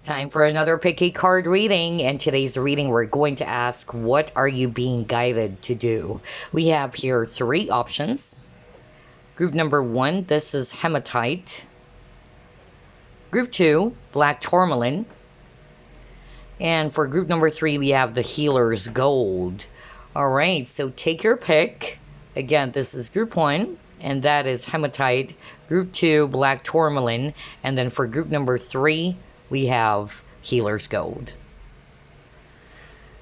Time for another picky card reading, and today's reading we're going to ask, what are you being guided to do? We have here three options. Group number one, this is Hematite. Group two, Black Tourmaline. And for group number three, we have the Healer's Gold. All right, so take your pick. Again, this is group one, and that is Hematite. Group two, Black Tourmaline. And then for group number three, we have Healer's Gold.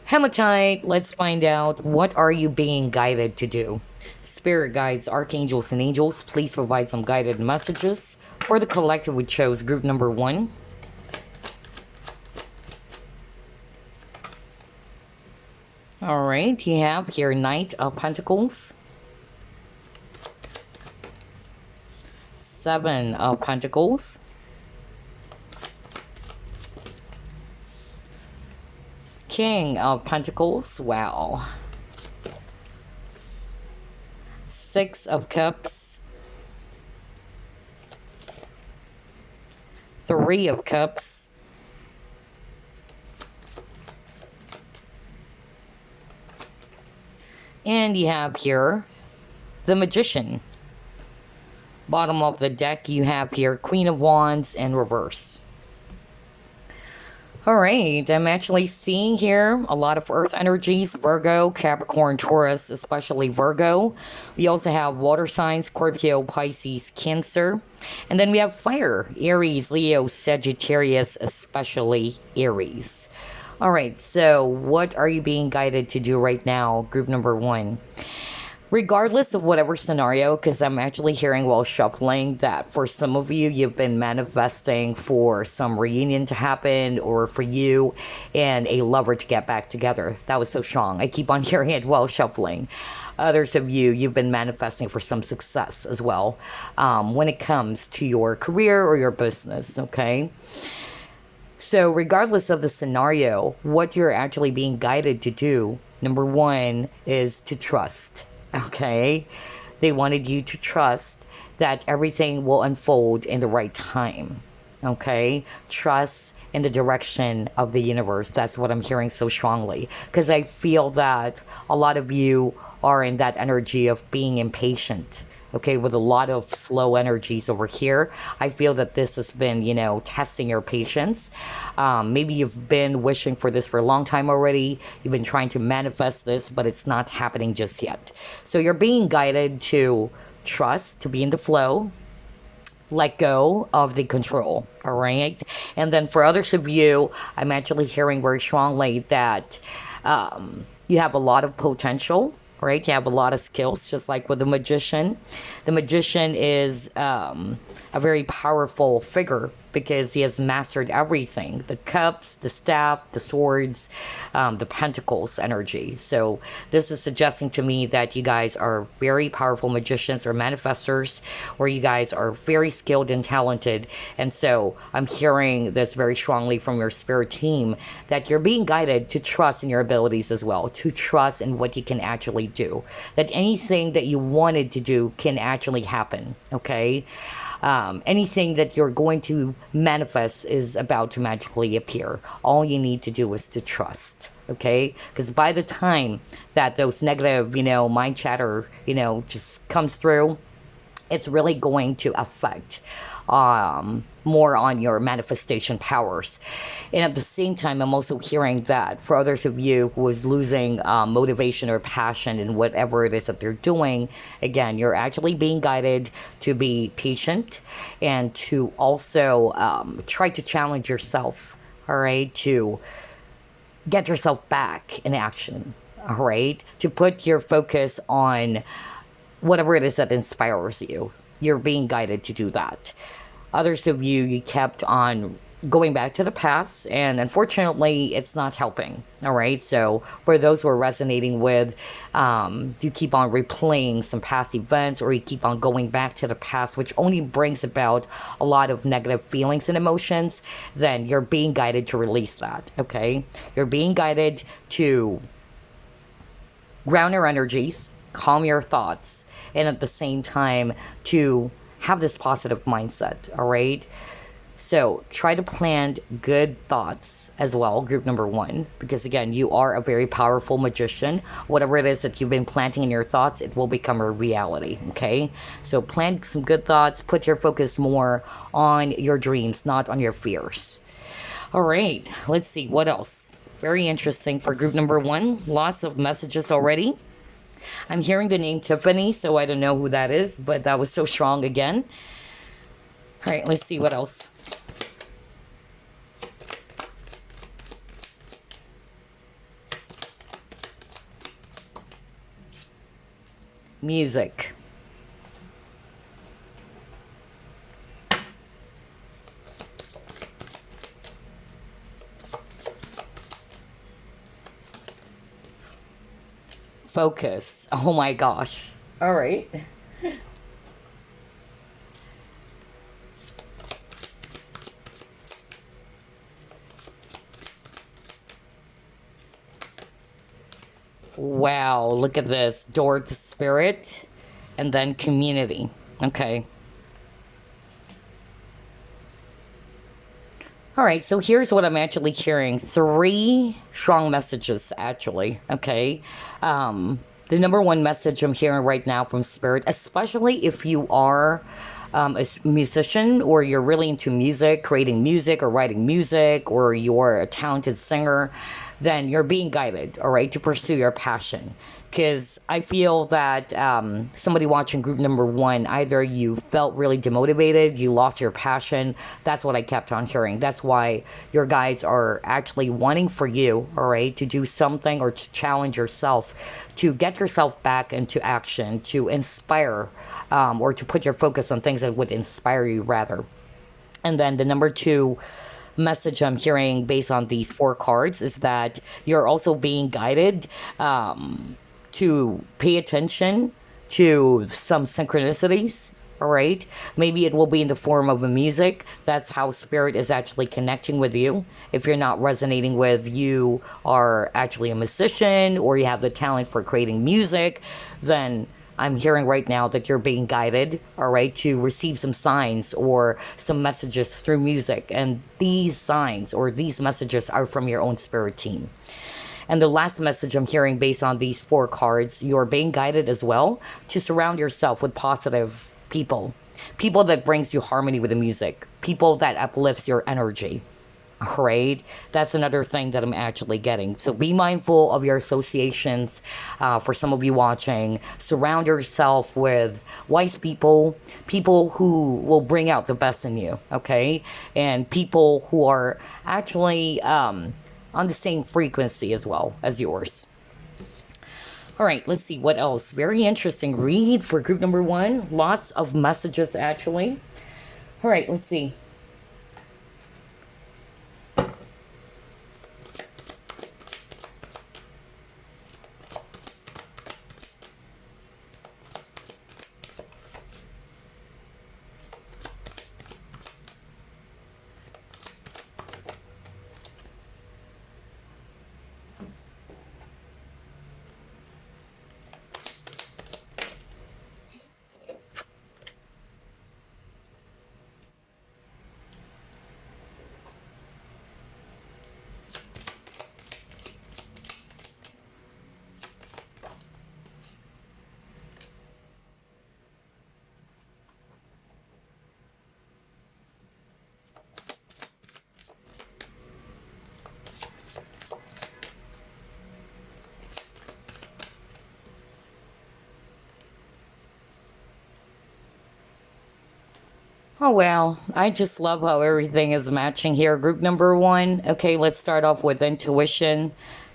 Hematite, let's find out, what are you being guided to do? Spirit guides, archangels, and angels, please provide some guided messages. For the collective, we chose group number one. All right, you have here Knight of Pentacles, Seven of Pentacles, King of Pentacles, wow, Six of Cups, Three of Cups, and you have here the Magician. Bottom of the deck, you have here Queen of Wands in reverse. All right, I'm actually seeing here a lot of earth energies, Virgo, Capricorn, Taurus, especially Virgo. We also have water signs, Scorpio, Pisces, Cancer. And then we have fire, Aries, Leo, Sagittarius, especially Aries. All right, so what are you being guided to do right now, group number one? Regardless of whatever scenario, because I'm actually hearing while shuffling that for some of you, you've been manifesting for some reunion to happen, or for you and a lover to get back together. That was so strong. I keep on hearing it while shuffling. Others of you, you've been manifesting for some success as well when it comes to your career or your business, okay? So regardless of the scenario, what you're actually being guided to do, number one, is to trust. Okay, they wanted you to trust that everything will unfold in the right time. Okay, trust in the direction of the universe. That's what I'm hearing so strongly, because I feel that a lot of you are in that energy of being impatient. Okay, with a lot of slow energies over here. I feel that this has been, testing your patience. Maybe you've been wishing for this for a long time already. You've been trying to manifest this, but it's not happening just yet. So you're being guided to trust, to be in the flow, let go of the control, all right? And then for others of you, I'm actually hearing very strongly that you have a lot of potential, right? You have a lot of skills, just like with the Magician. The Magician is a very powerful figure because he has mastered everything. The cups, the staff, the swords, the pentacles energy. So this is suggesting to me that you guys are very powerful magicians or manifestors, or you guys are very skilled and talented. And so I'm hearing this very strongly from your spirit team, that you're being guided to trust in your abilities as well, to trust in what you can actually do, that anything that you wanted to do can actually happen, okay? Anything that you're going to manifest is about to magically appear. All you need to do is to trust, okay? Because by the time that those negative, mind chatter, just comes through, it's really going to affect more on your manifestation powers. And at the same time, I'm also hearing that for others of you who is losing motivation or passion in whatever it is that they're doing, again, you're actually being guided to be patient and to also try to challenge yourself, all right, to get yourself back in action, all right, to put your focus on whatever it is that inspires you. You're being guided to do that. Others of you, you kept on going back to the past, and unfortunately, it's not helping. All right, so for those who are resonating with, you keep on replaying some past events, or you keep on going back to the past, which only brings about a lot of negative feelings and emotions, then you're being guided to release that, okay? You're being guided to ground your energies, calm your thoughts, and at the same time to have this positive mindset, all right? So try to plant good thoughts as well, group number one, because again, you are a very powerful magician. Whatever it is that you've been planting in your thoughts, it will become a reality. Okay. So plant some good thoughts, put your focus more on your dreams, not on your fears. All right. Let's see what else. Very interesting for group number one. Lots of messages already. I'm hearing the name Tiffany, so I don't know who that is, but that was so strong again. All right, let's see what else. Music. Focus. Oh my gosh. All right. Wow, look at this. Door to spirit and then community. Okay. All right, so here's what I'm actually hearing. Three strong messages, actually. Okay. The number one message I'm hearing right now from Spirit, especially if you are musician or you're really into music, creating music or writing music, or you're a talented singer, then you're being guided, all right, to pursue your passion. Because I feel that somebody watching group number one, either you felt really demotivated, you lost your passion. That's what I kept on hearing. That's why your guides are actually wanting for you, all right, to do something or to challenge yourself, to get yourself back into action, to inspire, or to put your focus on things that would inspire you rather. And then the number two message I'm hearing based on these four cards is that you're also being guided to pay attention to some synchronicities. All right. Maybe it will be in the form of a music. That's how spirit is actually connecting with you. If you're not resonating with, you are actually a musician or you have the talent for creating music, then I'm hearing right now that you're being guided, all right, to receive some signs or some messages through music. And these signs or these messages are from your own spirit team. And the last message I'm hearing based on these four cards, you're being guided as well to surround yourself with positive people. People that brings you harmony with the music. People that uplifts your energy. All right, that's another thing that I'm actually getting. So be mindful of your associations. For some of you watching, surround yourself with wise people, people who will bring out the best in you. Okay, and people who are actually on the same frequency as well as yours. All right, let's see what else. Very interesting read for group number one. Lots of messages actually. All right, let's see. Oh, well, I just love how everything is matching here. Group number one. Okay, let's start off with intuition.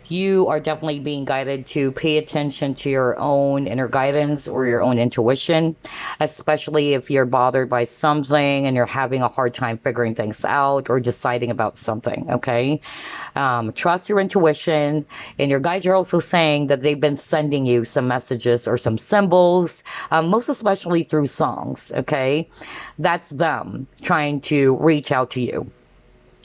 You are definitely being guided to pay attention to your own inner guidance or your own intuition, especially if you're bothered by something and you're having a hard time figuring things out or deciding about something. Okay. Trust your intuition. And your guides are also saying that they've been sending you some messages or some symbols, most especially through songs. Okay. That's them trying to reach out to you.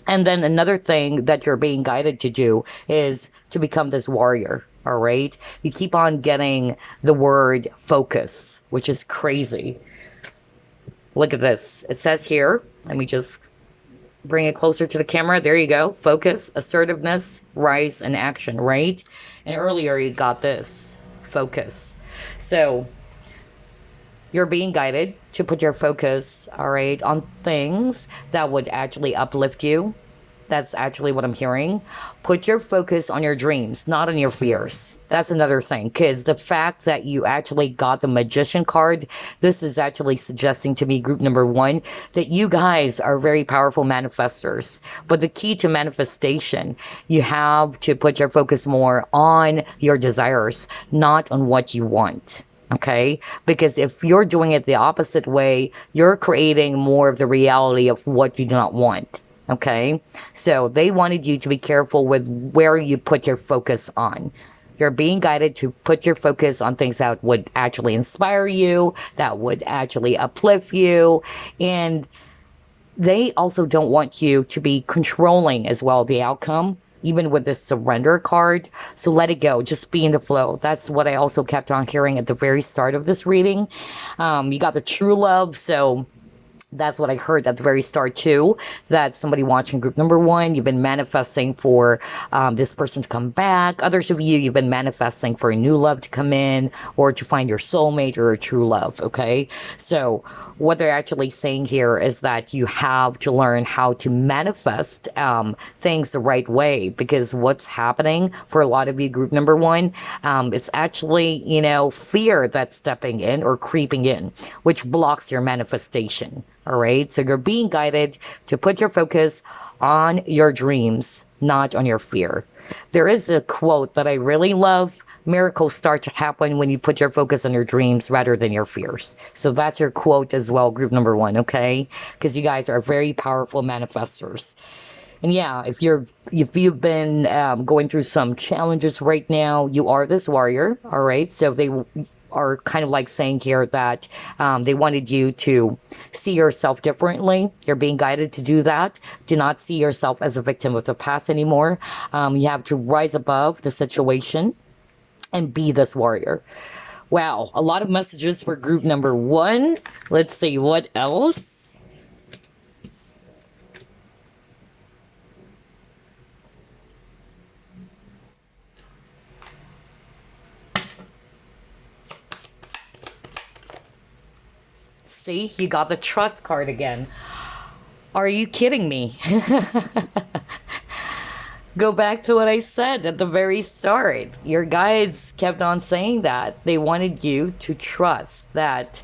And then another thing that you're being guided to do is to become this warrior. All right. You keep on getting the word focus, which is crazy. Look at this. It says here, let me just Bring it closer to the camera. There you go. Focus, assertiveness, rise, and action, right? And earlier you got this. Focus. So you're being guided to put your focus, all right, on things that would actually uplift you. That's actually what I'm hearing. Put your focus on your dreams, not on your fears. That's another thing. Because the fact that you actually got the Magician card, this is actually suggesting to me, group number one, that you guys are very powerful manifestors. But the key to manifestation, you have to put your focus more on your desires, not on what you want. Okay? Because if you're doing it the opposite way, you're creating more of the reality of what you do not want. Okay, so they wanted you to be careful with where you put your focus on. You're being guided to put your focus on things that would actually inspire you, that would actually uplift you. And they also don't want you to be controlling as well the outcome, even with this surrender card. So let it go. Just be in the flow. That's what I also kept on hearing at the very start of this reading. You got the true love. So that's what I heard at the very start too, that somebody watching group number one, you've been manifesting for this person to come back. Others of you, you've been manifesting for a new love to come in, or to find your soulmate or a true love. Okay, so what they're actually saying here is that you have to learn how to manifest things the right way, because what's happening for a lot of you, group number one, it's actually, you know, fear that's stepping in or creeping in, which blocks your manifestation. All right, so you're being guided to put your focus on your dreams, not on your fear. There is a quote that I really love. Miracles start to happen when you put your focus on your dreams rather than your fears. So that's your quote as well, group number one, okay? Because you guys are very powerful manifestors. And yeah, if you've been going through some challenges right now, you are this warrior, all right? So they are kind of like saying here that they wanted you to see yourself differently. You're being guided to do that. Do not see yourself as a victim of the past anymore. You have to rise above the situation and be this warrior. Wow, a lot of messages for group number one. Let's see what else. See, you got the trust card again. Are you kidding me? Go back to what I said at the very start. Your guides kept on saying that. They wanted you to trust that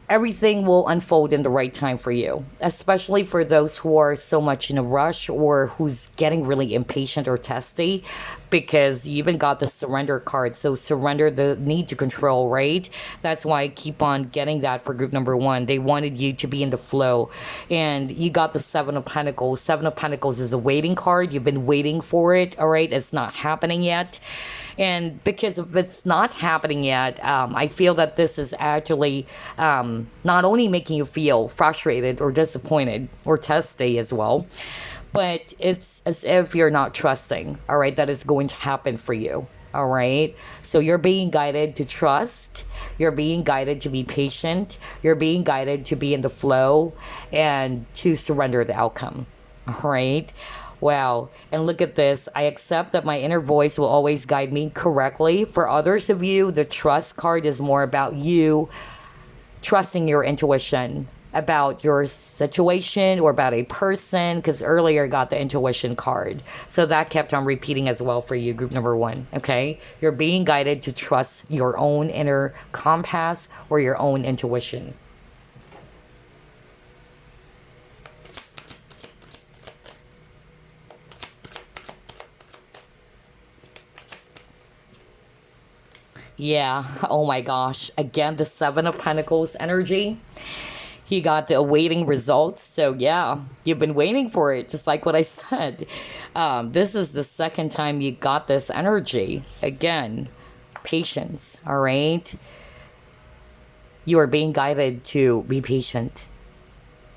everything will unfold in the right time for you, especially for those who are so much in a rush or who's getting really impatient or testy, because you even got the surrender card. So surrender the need to control, right? That's why I keep on getting that for group number one. They wanted you to be in the flow, and you got the Seven of Pentacles. Seven of Pentacles is a waiting card. You've been waiting for it, all right? It's not happening yet. And because if it's not happening yet, I feel that this is actually not only making you feel frustrated or disappointed or testy as well, but it's as if you're not trusting, all right, that it's going to happen for you. All right. So you're being guided to trust. You're being guided to be patient. You're being guided to be in the flow and to surrender the outcome. All right. Wow. And look at this. I accept that my inner voice will always guide me correctly. For others of you, the trust card is more about you trusting your intuition about your situation or about a person, because earlier got the intuition card. So that kept on repeating as well for you, group number one. Okay. You're being guided to trust your own inner compass or your own intuition. Yeah, oh my gosh. Again, the Seven of Pentacles energy. He got the awaiting results. So yeah, you've been waiting for it, just like what I said. This is the second time you got this energy. Again, patience, all right? You are being guided to be patient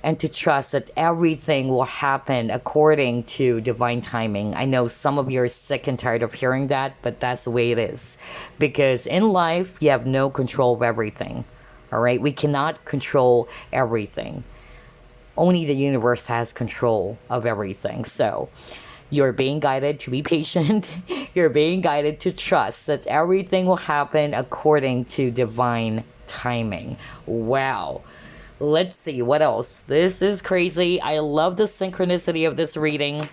and to trust that everything will happen according to divine timing. I know some of you are sick and tired of hearing that, but that's the way it is. Because in life, you have no control of everything. All right? We cannot control everything. only the universe has control of everything. So you're being guided to be patient. You're being guided to trust that everything will happen according to divine timing. Wow. Let's see what else. This is crazy. I love the synchronicity of this reading.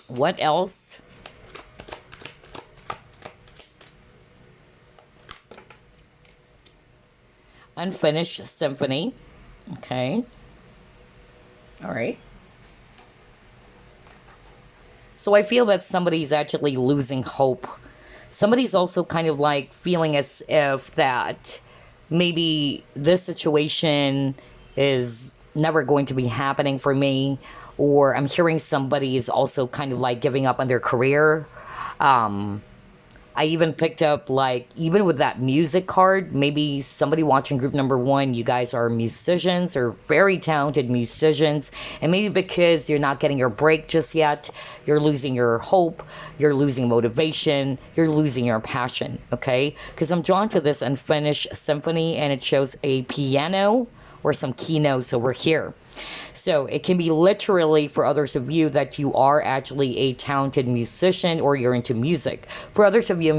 What else? Unfinished symphony. Okay. All right. So I feel that somebody's actually losing hope. Somebody's also kind of like feeling as if that maybe this situation is never going to be happening for me, or I'm hearing somebody is also kind of like giving up on their career. I even picked up, like, even with that music card, maybe somebody watching group number one, you guys are musicians or very talented musicians. And maybe because you're not getting your break just yet, you're losing your hope, you're losing motivation, you're losing your passion, okay? Because I'm drawn to this unfinished symphony, and it shows a piano or some keynotes over here. So it can be literally for others of you that you are actually a talented musician or you're into music. For others of you,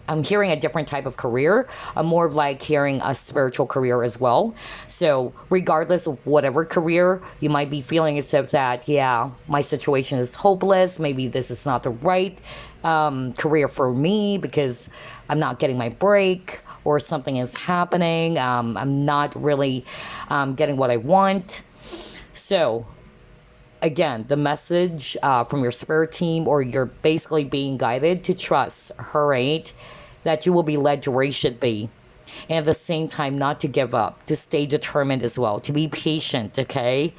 I'm hearing a different type of career. I'm more of like hearing a spiritual career as well. So regardless of whatever career, you might be feeling as if that, yeah, my situation is hopeless. Maybe this is not the right career for me because I'm not getting my break, or something is happening. I'm not really getting what I want. So, again, the message from your spirit team, or you're basically being guided to trust, all right, that you will be led to where you should be. And at the same time, not to give up, to stay determined as well, to be patient, okay?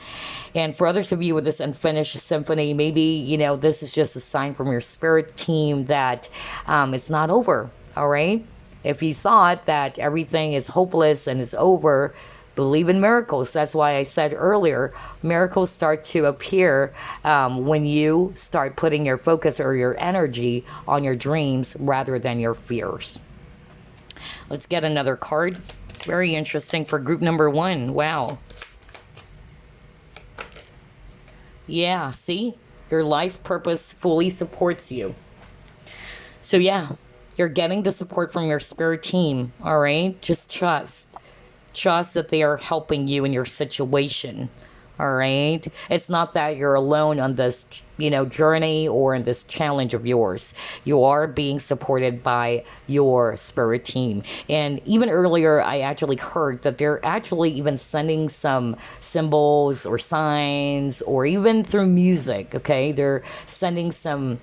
And for others of you with this unfinished symphony, maybe, you know, this is just a sign from your spirit team that it's not over, all right? If you thought that everything is hopeless and it's over, believe in miracles. That's why I said earlier, miracles start to appear when you start putting your focus or your energy on your dreams rather than your fears. Let's get another card. Very interesting for group number one. Wow. Yeah, see? Your life purpose fully supports you. So yeah, you're getting the support from your spirit team, all right? Just trust. Trust that they are helping you in your situation, all right? It's not that you're alone on this, you know, journey or in this challenge of yours. You are being supported by your spirit team. And even earlier, I actually heard that they're actually even sending some symbols or signs, or even through music, okay? They're sending some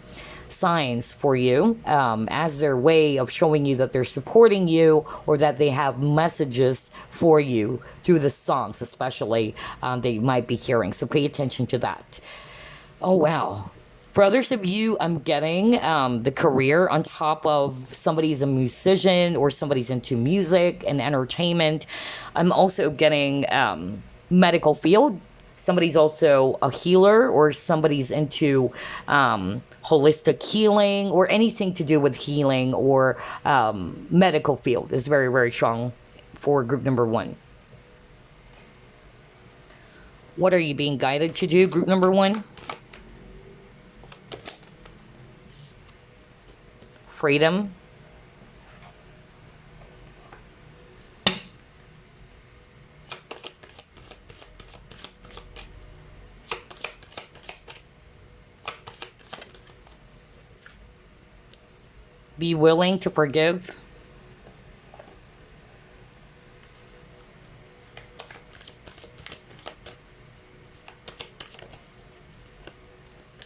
signs for you as their way of showing you that they're supporting you, or that they have messages for you through the songs, especially that you might be hearing. So pay attention to that. Oh, wow. For others of you, I'm getting the career on top of somebody's a musician or somebody's into music and entertainment. I'm also getting medical field. Somebody's also a healer, or somebody's into holistic healing, or anything to do with healing, or medical field is very, very strong for group number one. What are you being guided to do, group number one? Freedom. Be willing to forgive.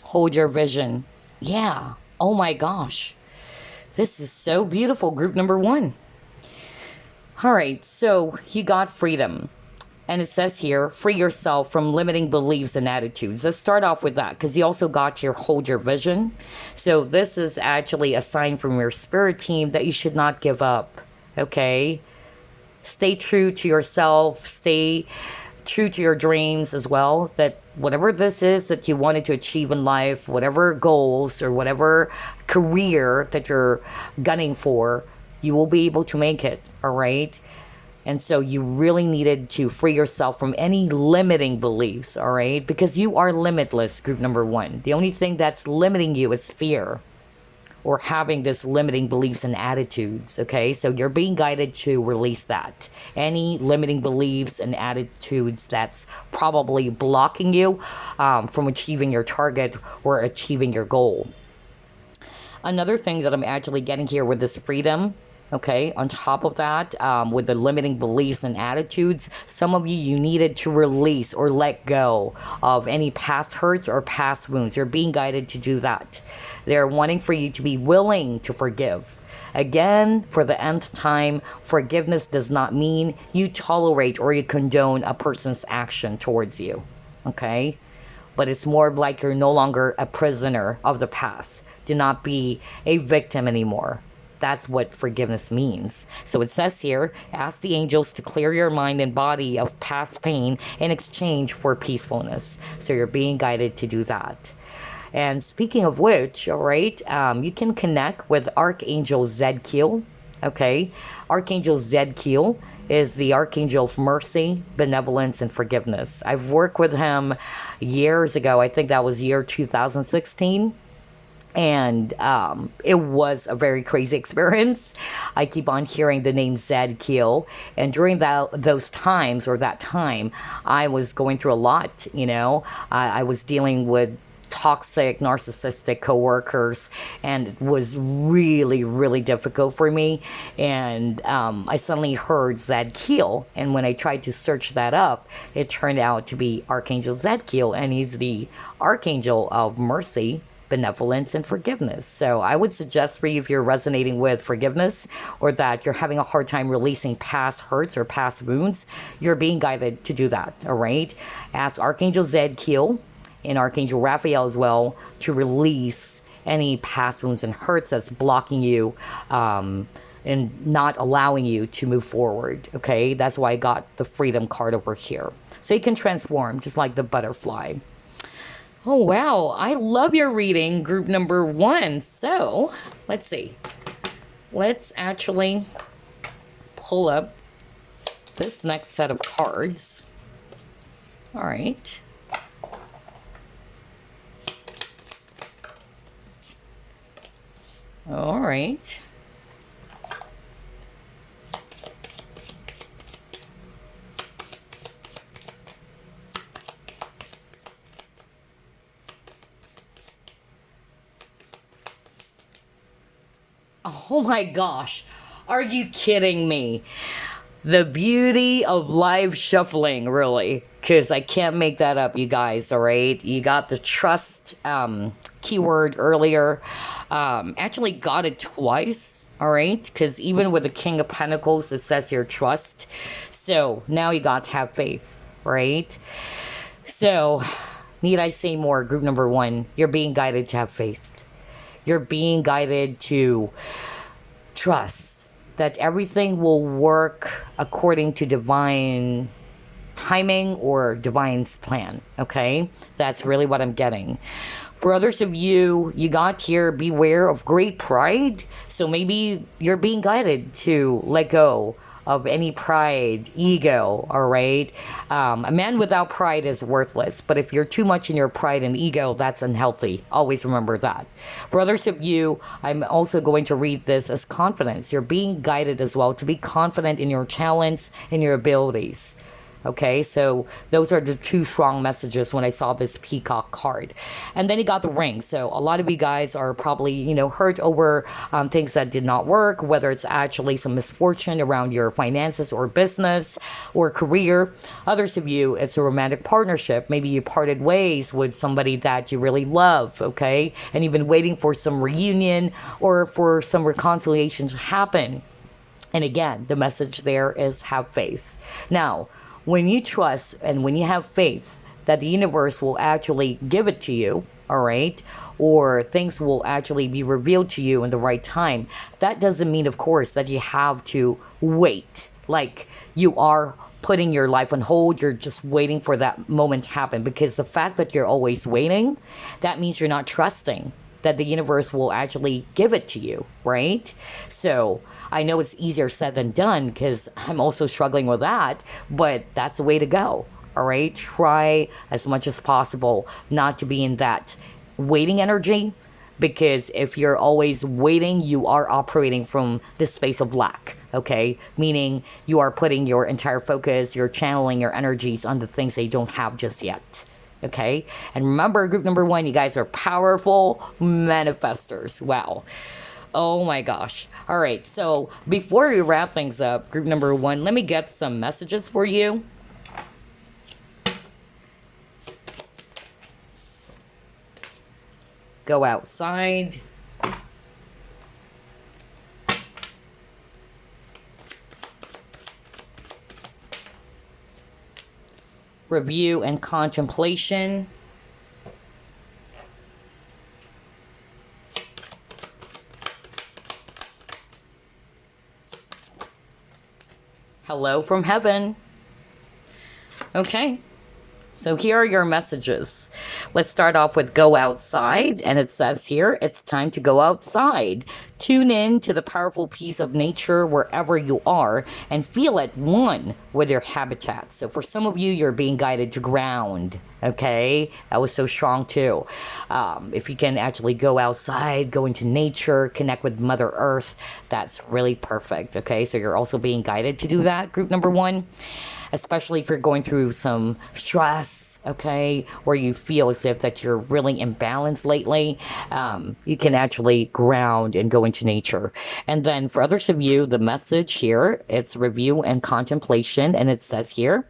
Hold your vision. Yeah. Oh my gosh. This is so beautiful, group number one. All right, so you got freedom. And it says here, free yourself from limiting beliefs and attitudes. Let's start off with that, because you also got your hold your vision. So this is actually a sign from your spirit team that you should not give up, okay? Stay true to yourself. Stay true to your dreams as well. That whatever this is that you wanted to achieve in life, whatever goals or whatever career that you're gunning for, you will be able to make it, all right? And so you really needed to free yourself from any limiting beliefs, all right? Because you are limitless, group number one. The only thing that's limiting you is fear, or having this limiting beliefs and attitudes, okay? So you're being guided to release that. Any limiting beliefs and attitudes that's probably blocking you from achieving your target or achieving your goal. Another thing that I'm actually getting here with this freedom, okay, on top of that, with the limiting beliefs and attitudes, some of you needed to release or let go of any past hurts or past wounds. You're being guided to do that. They're wanting for you to be willing to forgive. Again, for the nth time, forgiveness does not mean you tolerate or you condone a person's action towards you, okay? But it's more like you're no longer a prisoner of the past. Do not be a victim anymore. That's what forgiveness means. So it says here, ask the angels to clear your mind and body of past pain in exchange for peacefulness. So you're being guided to do that. And speaking of which, all right, you can connect with Archangel Zadkiel. Okay, Archangel Zadkiel is the Archangel of mercy, benevolence, and forgiveness. I've worked with him years ago. I think that was year 2016. And it was a very crazy experience. I keep on hearing the name Zadkiel. And during those times, or that time, I was going through a lot, you know. I was dealing with toxic, narcissistic coworkers, and it was really, really difficult for me. And I suddenly heard Zadkiel, and when I tried to search that up, it turned out to be Archangel Zadkiel, and he's the Archangel of mercy, benevolence, and forgiveness. So I would suggest for you, if you're resonating with forgiveness, or that you're having a hard time releasing past hurts or past wounds, you're being guided to do that, all right? Ask Archangel Zadkiel and Archangel Raphael as well to release any past wounds and hurts that's blocking you and not allowing you to move forward, okay? That's why I got the freedom card over here. So you can transform just like the butterfly. Oh, wow. I love your reading, group number one. So let's see. Let's actually pull up this next set of cards. All right. All right. Oh my gosh. Are you kidding me? The beauty of live shuffling, really. Because I can't make that up, you guys, all right? You got the trust keyword earlier. Actually got it twice, all right? Because even with the King of Pentacles, it says here trust. So now you got to have faith, right? So, need I say more? Group number one, you're being guided to have faith. You're being guided to trust that everything will work according to divine timing or divine's plan, okay? That's really what I'm getting. For others of you, you got here, beware of great pride. So maybe you're being guided to let go of any pride, ego, all right? A man without pride is worthless, but if you're too much in your pride and ego, that's unhealthy. Always remember that. For others of you, I'm also going to read this as confidence. You're being guided as well to be confident in your talents and your abilities. Okay, so those are the two strong messages when I saw this peacock card. And then you got the ring. So a lot of you guys are probably, you know, hurt over things that did not work, whether it's actually some misfortune around your finances or business or career. Others of you, it's a romantic partnership. Maybe you parted ways with somebody that you really love, okay? And you've been waiting for some reunion or for some reconciliation to happen. And again, the message there is have faith. Now, when you trust and when you have faith that the universe will actually give it to you, all right, or things will actually be revealed to you in the right time, that doesn't mean, of course, that you have to wait. Like you are putting your life on hold, you're just waiting for that moment to happen. Because the fact that you're always waiting, that means you're not trusting that the universe will actually give it to you, right? So I know it's easier said than done because I'm also struggling with that, but that's the way to go. All right, try as much as possible not to be in that waiting energy, because if you're always waiting, you are operating from this space of lack, okay? Meaning you are putting your entire focus, you're channeling your energies on the things that you don't have just yet, okay? And remember, group number 1, you guys are powerful manifestors. Wow. Oh my gosh. All right, so before we wrap things up, group number 1, let me get some messages for you. Go outside. Review and contemplation. Hello from heaven. Okay. So here are your messages. Let's start off with go outside. And it says here, it's time to go outside. Tune in to the powerful piece of nature wherever you are and feel at one with your habitat. So for some of you, you're being guided to ground. Okay, that was so strong too. If you can actually go outside, go into nature, connect with Mother Earth, that's really perfect. Okay, so you're also being guided to do that, group number 1. Especially if you're going through some stress, okay, where you feel as if that you're really imbalanced lately, you can actually ground and go into nature. And then for others of you, the message here, it's review and contemplation. And it says here,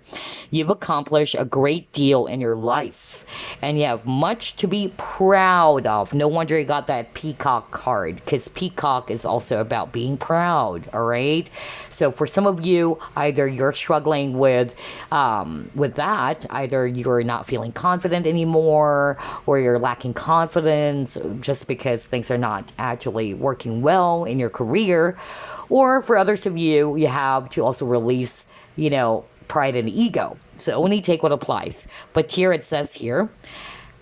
you've accomplished a great deal in your life and you have much to be proud of. No wonder you got that peacock card, because peacock is also about being proud. All right. So for some of you, either you're struggling with that, either you're not feeling confident anymore, or you're lacking confidence just because things are not actually working well in your career, or for others of you, you have to also release, pride and ego. So only take what applies. But here it says here,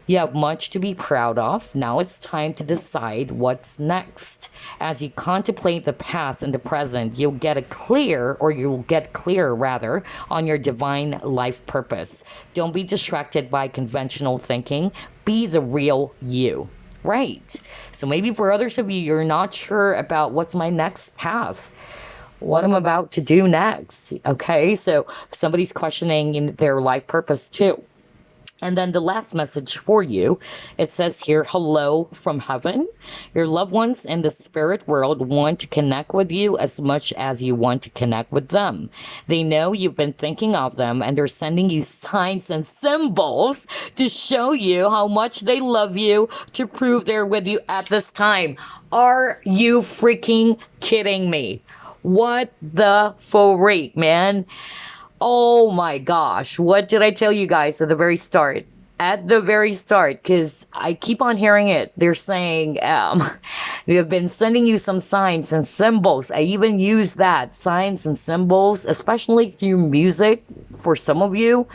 you have much to be proud of. Now it's time to decide what's next. As you contemplate the past and the present, you'll get clear rather, on your divine life purpose. Don't be distracted by conventional thinking. Be the real you. Right. So maybe for others of you, you're not sure about what's my next path, what I'm about to do next. Okay, so somebody's questioning their life purpose too. And then the last message for you, it says here, hello from heaven. Your loved ones in the spirit world want to connect with you as much as you want to connect with them. They know you've been thinking of them, and they're sending you signs and symbols to show you how much they love you, to prove they're with you at this time. Are you freaking kidding me? What the freak, man? Oh my gosh, what did I tell you guys at the very start? At the very start, because I keep on hearing it. They're saying they have been sending you some signs and symbols. I even use that, signs and symbols, especially through music for some of you,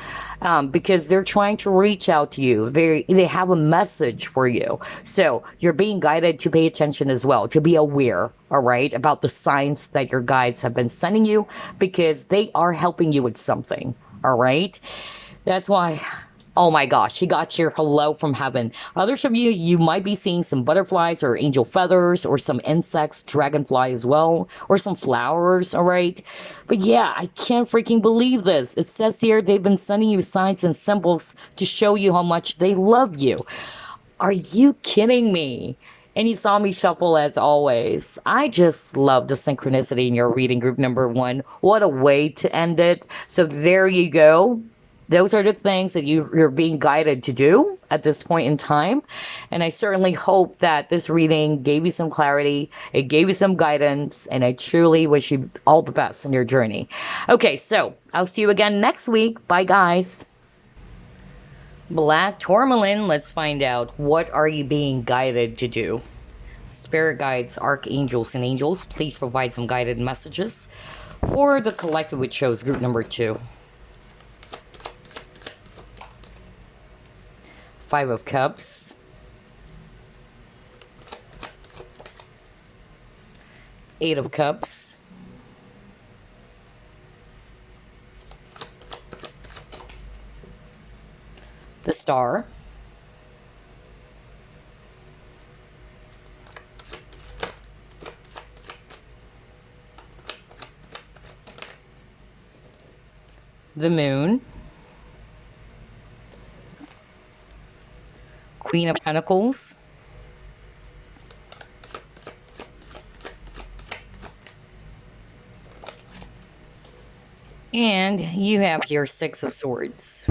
because they're trying to reach out to you. They have a message for you. So you're being guided to pay attention as well, to be aware, all right, about the signs that your guides have been sending you, because they are helping you with something, all right? That's why... Oh my gosh, he got here, hello from heaven. Others of you, you might be seeing some butterflies or angel feathers or some insects, dragonfly as well, or some flowers, all right? But yeah, I can't freaking believe this. It says here they've been sending you signs and symbols to show you how much they love you. Are you kidding me? And you saw me shuffle as always. I just love the synchronicity in your reading, group number 1. What a way to end it. So there you go. Those are the things that you're being guided to do at this point in time. And I certainly hope that this reading gave you some clarity, it gave you some guidance, and I truly wish you all the best in your journey. Okay, so I'll see you again next week. Bye, guys. Black Tourmaline, let's find out, what are you being guided to do? Spirit guides, archangels, and angels, please provide some guided messages for the collective, which shows group number 2. 5 of Cups, Eight of Cups, the Star, the Moon, Queen of Pentacles, and you have your Six of Swords.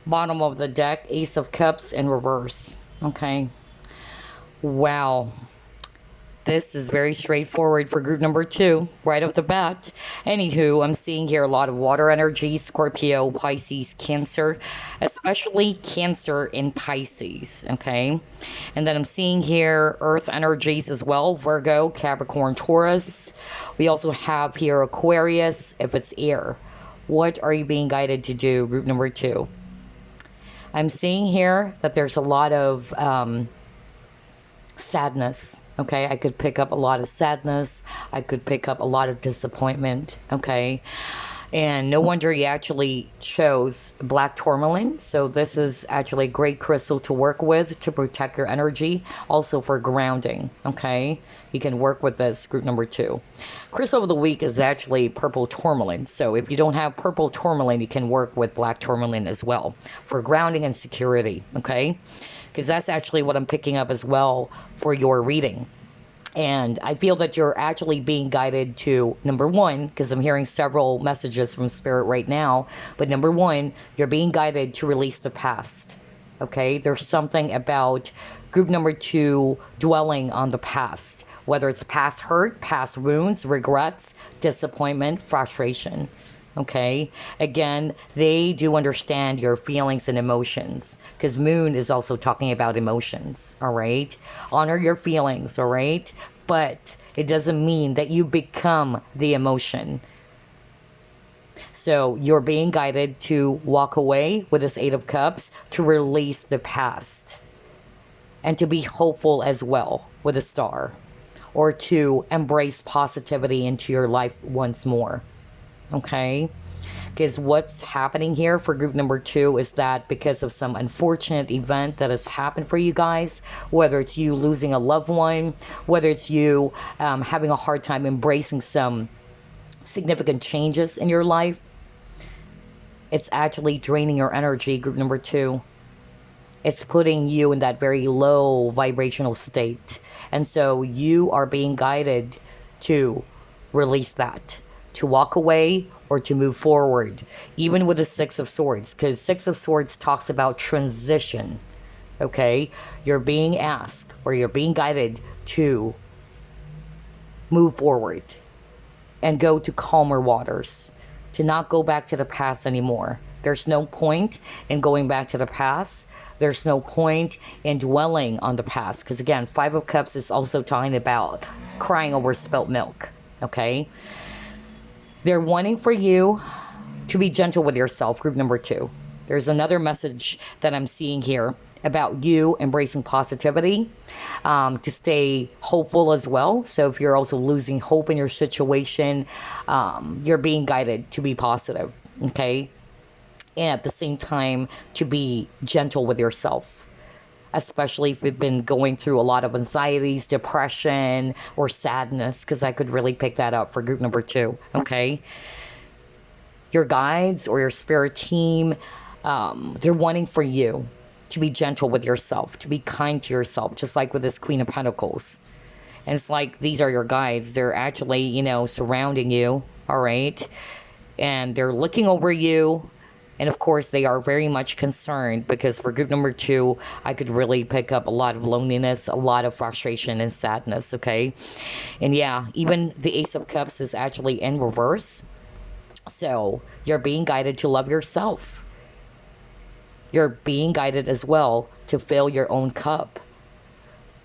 Bottom of the deck, Ace of Cups in reverse. Okay. Wow. This is very straightforward for group number 2, right off the bat. Anywho, I'm seeing here a lot of water energy, Scorpio, Pisces, Cancer, especially Cancer in Pisces, okay? And then I'm seeing here earth energies as well, Virgo, Capricorn, Taurus. We also have here Aquarius, if it's air. What are you being guided to do, group number 2? I'm seeing here that there's a lot of sadness, okay? I could pick up a lot of sadness. I could pick up a lot of disappointment, okay? And no wonder you actually chose black tourmaline. So this is actually a great crystal to work with to protect your energy. Also for grounding, okay? You can work with this, group number 2. Crystal of the week is actually purple tourmaline. So if you don't have purple tourmaline, you can work with black tourmaline as well for grounding and security, okay? Because that's actually what I'm picking up as well for your reading. And I feel that you're actually being guided to, number 1, because I'm hearing several messages from Spirit right now, but number 1, you're being guided to release the past, okay? There's something about group number 2 dwelling on the past, whether it's past hurt, past wounds, regrets, disappointment, frustration, okay? Again, they do understand your feelings and emotions, because Moon is also talking about emotions, all right? Honor your feelings, all right? But it doesn't mean that you become the emotion. So you're being guided to walk away with this Eight of Cups, to release the past, and to be hopeful as well with a Star, or to embrace positivity into your life once more. Okay, because what's happening here for group number 2 is that because of some unfortunate event that has happened for you guys, whether it's you losing a loved one, whether it's you having a hard time embracing some significant changes in your life, it's actually draining your energy, group number 2. It's putting you in that very low vibrational state. And so you are being guided to release that, to walk away or to move forward, even with the Six of Swords, because Six of Swords talks about transition, okay? You're being asked or you're being guided to move forward and go to calmer waters, to not go back to the past anymore. There's no point in going back to the past. There's no point in dwelling on the past, because again, Five of Cups is also talking about crying over spilt milk, okay? They're wanting for you to be gentle with yourself, group number 2. There's another message that I'm seeing here about you embracing positivity, to stay hopeful as well. So if you're also losing hope in your situation, you're being guided to be positive, okay? And at the same time, to be gentle with yourself, especially if you've been going through a lot of anxieties, depression, or sadness, because I could really pick that up for group number 2, okay? Your guides or your spirit team, they're wanting for you to be gentle with yourself, to be kind to yourself, just like with this Queen of Pentacles. And it's like these are your guides. They're actually, you know, surrounding you, all right? And they're looking over you. And of course, they are very much concerned, because for group number 2, I could really pick up a lot of loneliness, a lot of frustration and sadness, okay? And yeah, even the Ace of Cups is actually in reverse. So you're being guided to love yourself. You're being guided as well to fill your own cup.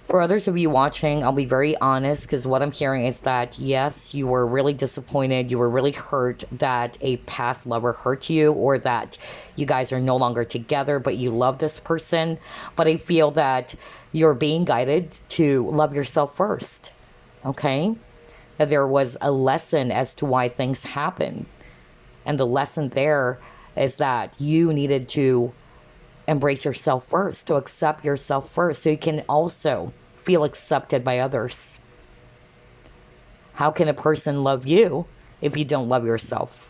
For others of you watching, I'll be very honest because what I'm hearing is that yes, you were really disappointed, you were really hurt that a past lover hurt you, or that you guys are no longer together, but you love this person. But I feel that you're being guided to love yourself first, okay? That there was a lesson as to why things happen. And the lesson there is that you needed to embrace yourself first, to accept yourself first, so you can also feel accepted by others. How can a person love you if you don't love yourself?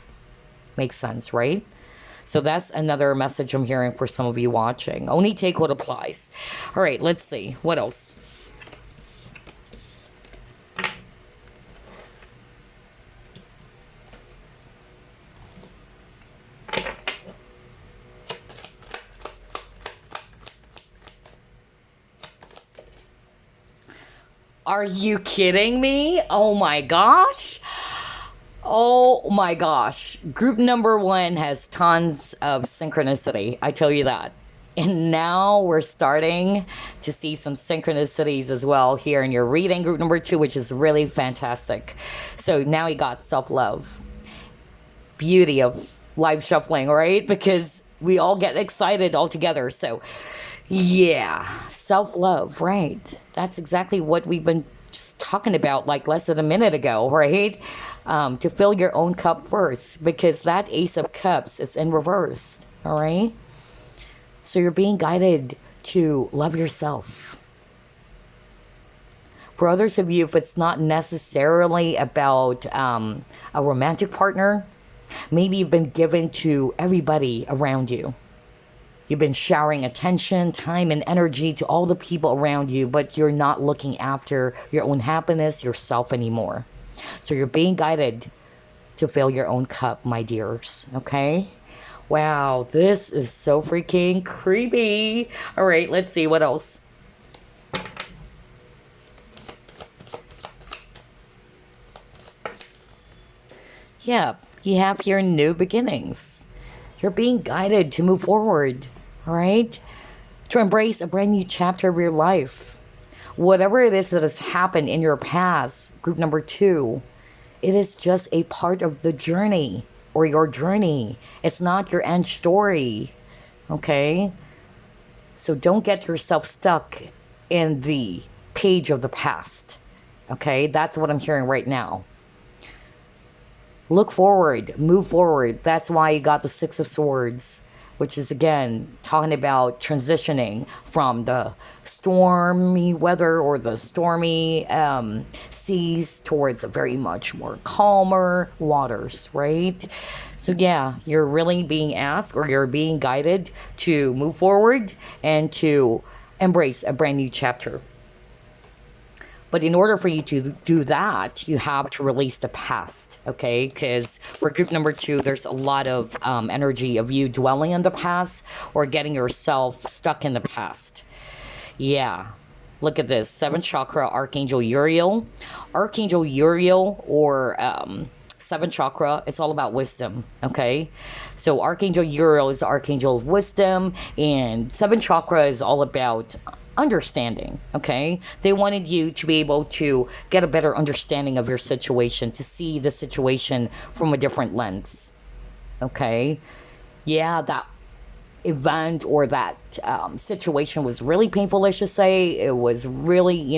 Makes sense, right? So that's another message I'm hearing for some of you watching. Only take what applies. All right, let's see. What else? Are you kidding me? Oh my gosh. Oh my gosh. Group number one has tons of synchronicity. I tell you that. And now we're starting to see some synchronicities as well here in your reading, group number two, which is really fantastic. So now you got self-love. Beauty of live shuffling, right? Because we all get excited all together. So yeah, self-love, right? That's exactly what we've been just talking about like less than a minute ago, right? To fill your own cup first, because that Ace of Cups, it's in reverse, all right? So you're being guided to love yourself. For others of you, if it's not necessarily about a romantic partner, maybe you've been given to everybody around you. You've been showering attention, time, and energy to all the people around you, but you're not looking after your own happiness, yourself anymore. So you're being guided to fill your own cup, my dears, okay? Wow, this is so freaking creepy. All right, let's see what else. Yeah, you have here new beginnings. You're being guided to move forward, all right? To embrace a brand new chapter of your life. Whatever it is that has happened in your past, group number two, it is just a part of the journey or your journey. It's not your end story, okay? So don't get yourself stuck in the page of the past, okay? That's what I'm hearing right now. Look forward, move forward. That's why you got the Six of Swords, which is again talking about transitioning from the stormy weather or the stormy seas towards a very much more calmer waters, right? So yeah, you're really being asked, or you're being guided to move forward and to embrace a brand new chapter. But in order for you to do that, you have to release the past, okay? Because for group number two, there's a lot of energy of you dwelling on the past or getting yourself stuck in the past. Yeah. Look at this. 7th chakra, Archangel Uriel. Archangel Uriel, or 7th chakra, it's all about wisdom, okay? So Archangel Uriel is the Archangel of wisdom, and 7th chakra is all about understanding, okay? They wanted you to be able to get a better understanding of your situation, to see the situation from a different lens, okay? Yeah, that event or that situation was really painful, let's just say. It was really,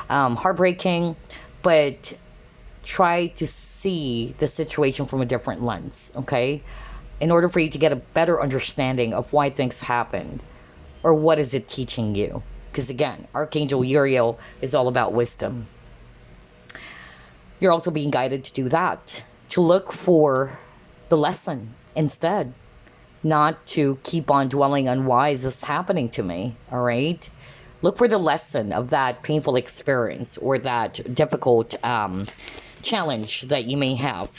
heartbreaking, but try to see the situation from a different lens, okay? In order for you to get a better understanding of why things happened. Or what is it teaching you? Because again, Archangel Uriel is all about wisdom. You're also being guided to do that. To look for the lesson instead. Not to keep on dwelling on why is this happening to me, all right? Look for the lesson of that painful experience or that difficult challenge that you may have.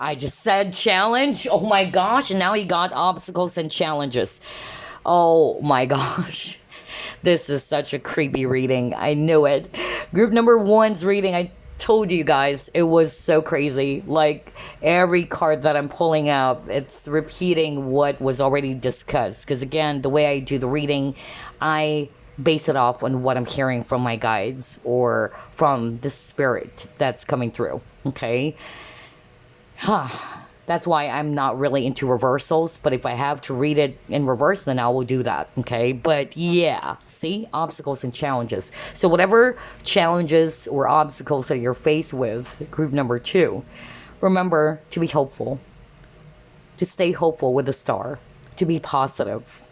I just said challenge. Oh my gosh. And now you got obstacles and challenges. Oh my gosh. This is such a creepy reading. I knew it. Group number one's reading. Told you guys, it was so crazy. Like every card that I'm pulling out, it's repeating what was already discussed. Because again, the way I do the reading, I base it off on what I'm hearing from my guides or from the spirit that's coming through. Okay. That's why I'm not really into reversals, but if I have to read it in reverse, then I will do that, okay? But yeah, see? Obstacles and challenges. So whatever challenges or obstacles that you're faced with, group number 2, remember to be hopeful, to stay hopeful with a star, to be positive,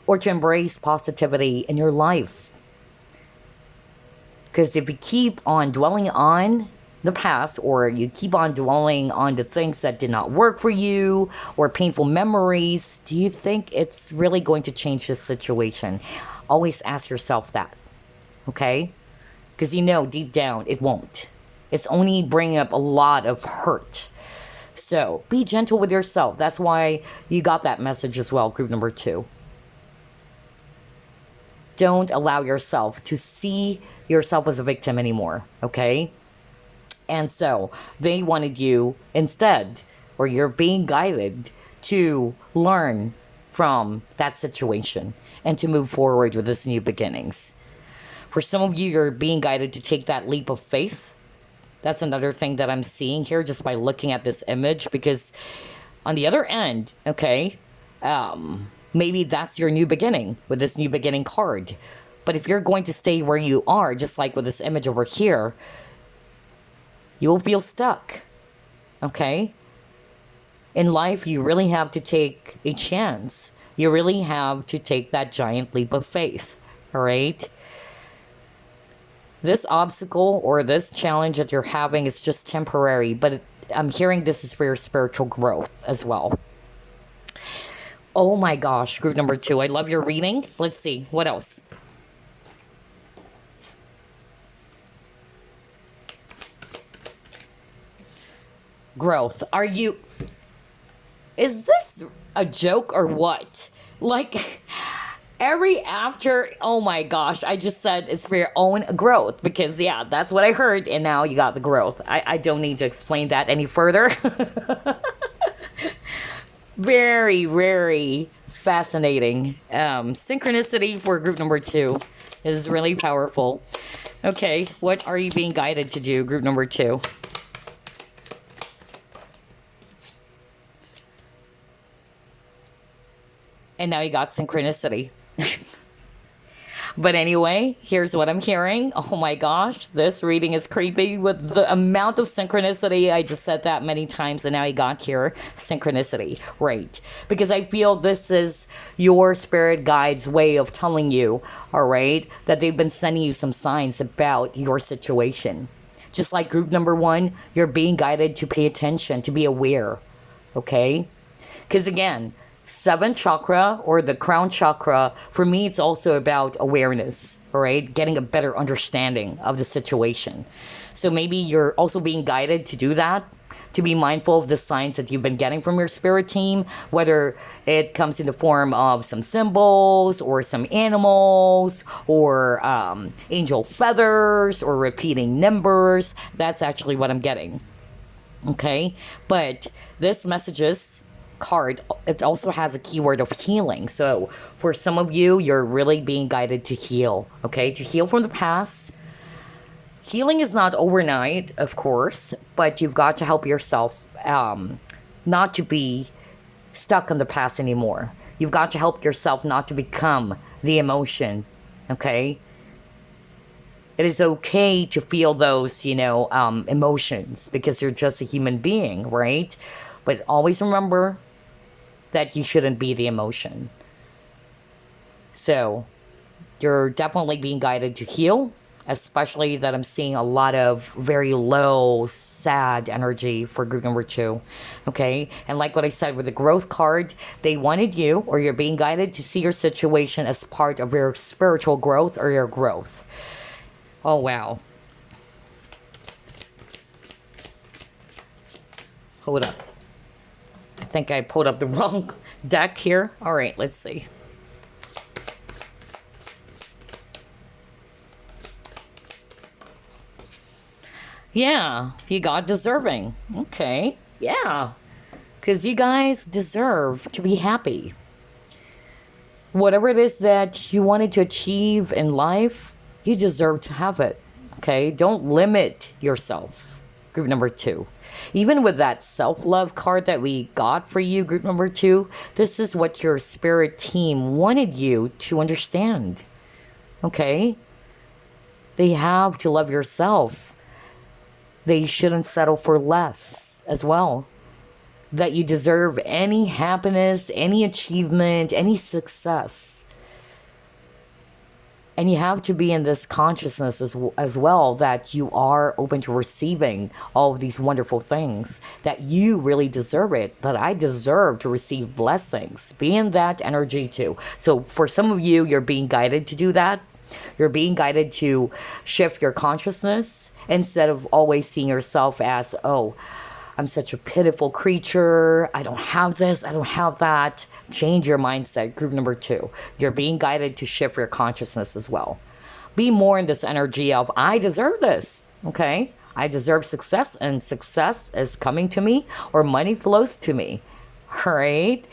or to embrace positivity in your life. Because if you keep on dwelling on the past, or you keep on dwelling on the things that did not work for you, or painful memories, do you think it's really going to change the situation? Always ask yourself that, okay? Because you know deep down it won't. It's only bringing up a lot of hurt. So be gentle with yourself. That's why you got that message as well, group number 2. Don't allow yourself to see yourself as a victim anymore, okay? And so they wanted you instead, or you're being guided to learn from that situation and to move forward with this new beginnings. For some of you, you're being guided to take that leap of faith. That's another thing that I'm seeing here just by looking at this image, because on the other end, okay, maybe that's your new beginning with this new beginning card. But if you're going to stay where you are, just like with this image over here, you will feel stuck, okay? In life, you really have to take a chance. You really have to take that giant leap of faith, all right? This obstacle or this challenge that you're having is just temporary, but I'm hearing this is for your spiritual growth as well. Oh my gosh, group number 2. I love your reading. Let's see, what else? Growth. Is this a joke or what? Like, oh my gosh, I just said it's for your own growth, because yeah, that's what I heard, and now you got the growth. I don't need to explain that any further. Very, very fascinating. Synchronicity for group number 2 is really powerful. Okay, what are you being guided to do, group number 2? And now you got synchronicity. But anyway, here's what I'm hearing. Oh my gosh, this reading is creepy with the amount of synchronicity. I just said that many times, and now you got here synchronicity, right? Because I feel this is your spirit guide's way of telling you, all right, that they've been sending you some signs about your situation. Just like group number 1, you're being guided to pay attention, to be aware, okay? Because again, 7th chakra, or the crown chakra, for me, it's also about awareness, all right? Getting a better understanding of the situation. So maybe you're also being guided to do that, to be mindful of the signs that you've been getting from your spirit team, whether it comes in the form of some symbols or some animals or angel feathers or repeating numbers. That's actually what I'm getting, okay? But this messages card, it also has a keyword of healing. So for some of you, you're really being guided to heal, okay? To heal from the past. Healing is not overnight, of course, but you've got to help yourself not to be stuck in the past anymore. You've got to help yourself not to become the emotion, okay? It is okay to feel those, emotions, because you're just a human being, right? But always remember that you shouldn't be the emotion. So you're definitely being guided to heal, especially that I'm seeing a lot of very low, sad energy for group number 2, okay? And like what I said with the growth card, they wanted you, or you're being guided to see your situation as part of your spiritual growth or your growth. Oh, wow. Hold up. I think I pulled up the wrong deck here. All right, let's see. Yeah, you got deserving. Okay. Yeah. Because you guys deserve to be happy. Whatever it is that you wanted to achieve in life, you deserve to have it. Okay? Don't limit yourself. Group number two. Even with that self love card that we got for you, group number two, this is what your spirit team wanted you to understand. Okay? They have to love yourself. They shouldn't settle for less as well. That you deserve any happiness, any achievement, any success. And you have to be in this consciousness as well that you are open to receiving all of these wonderful things, that you really deserve it, that I deserve to receive blessings. Be in that energy too. So for some of you, you're being guided to do that. You're being guided to shift your consciousness instead of always seeing yourself as, oh, I'm such a pitiful creature. I don't have this. I don't have that. Change your mindset. Group number two. You're being guided to shift your consciousness as well. Be more in this energy of, I deserve this. Okay? I deserve success, and success is coming to me, or money flows to me. All right?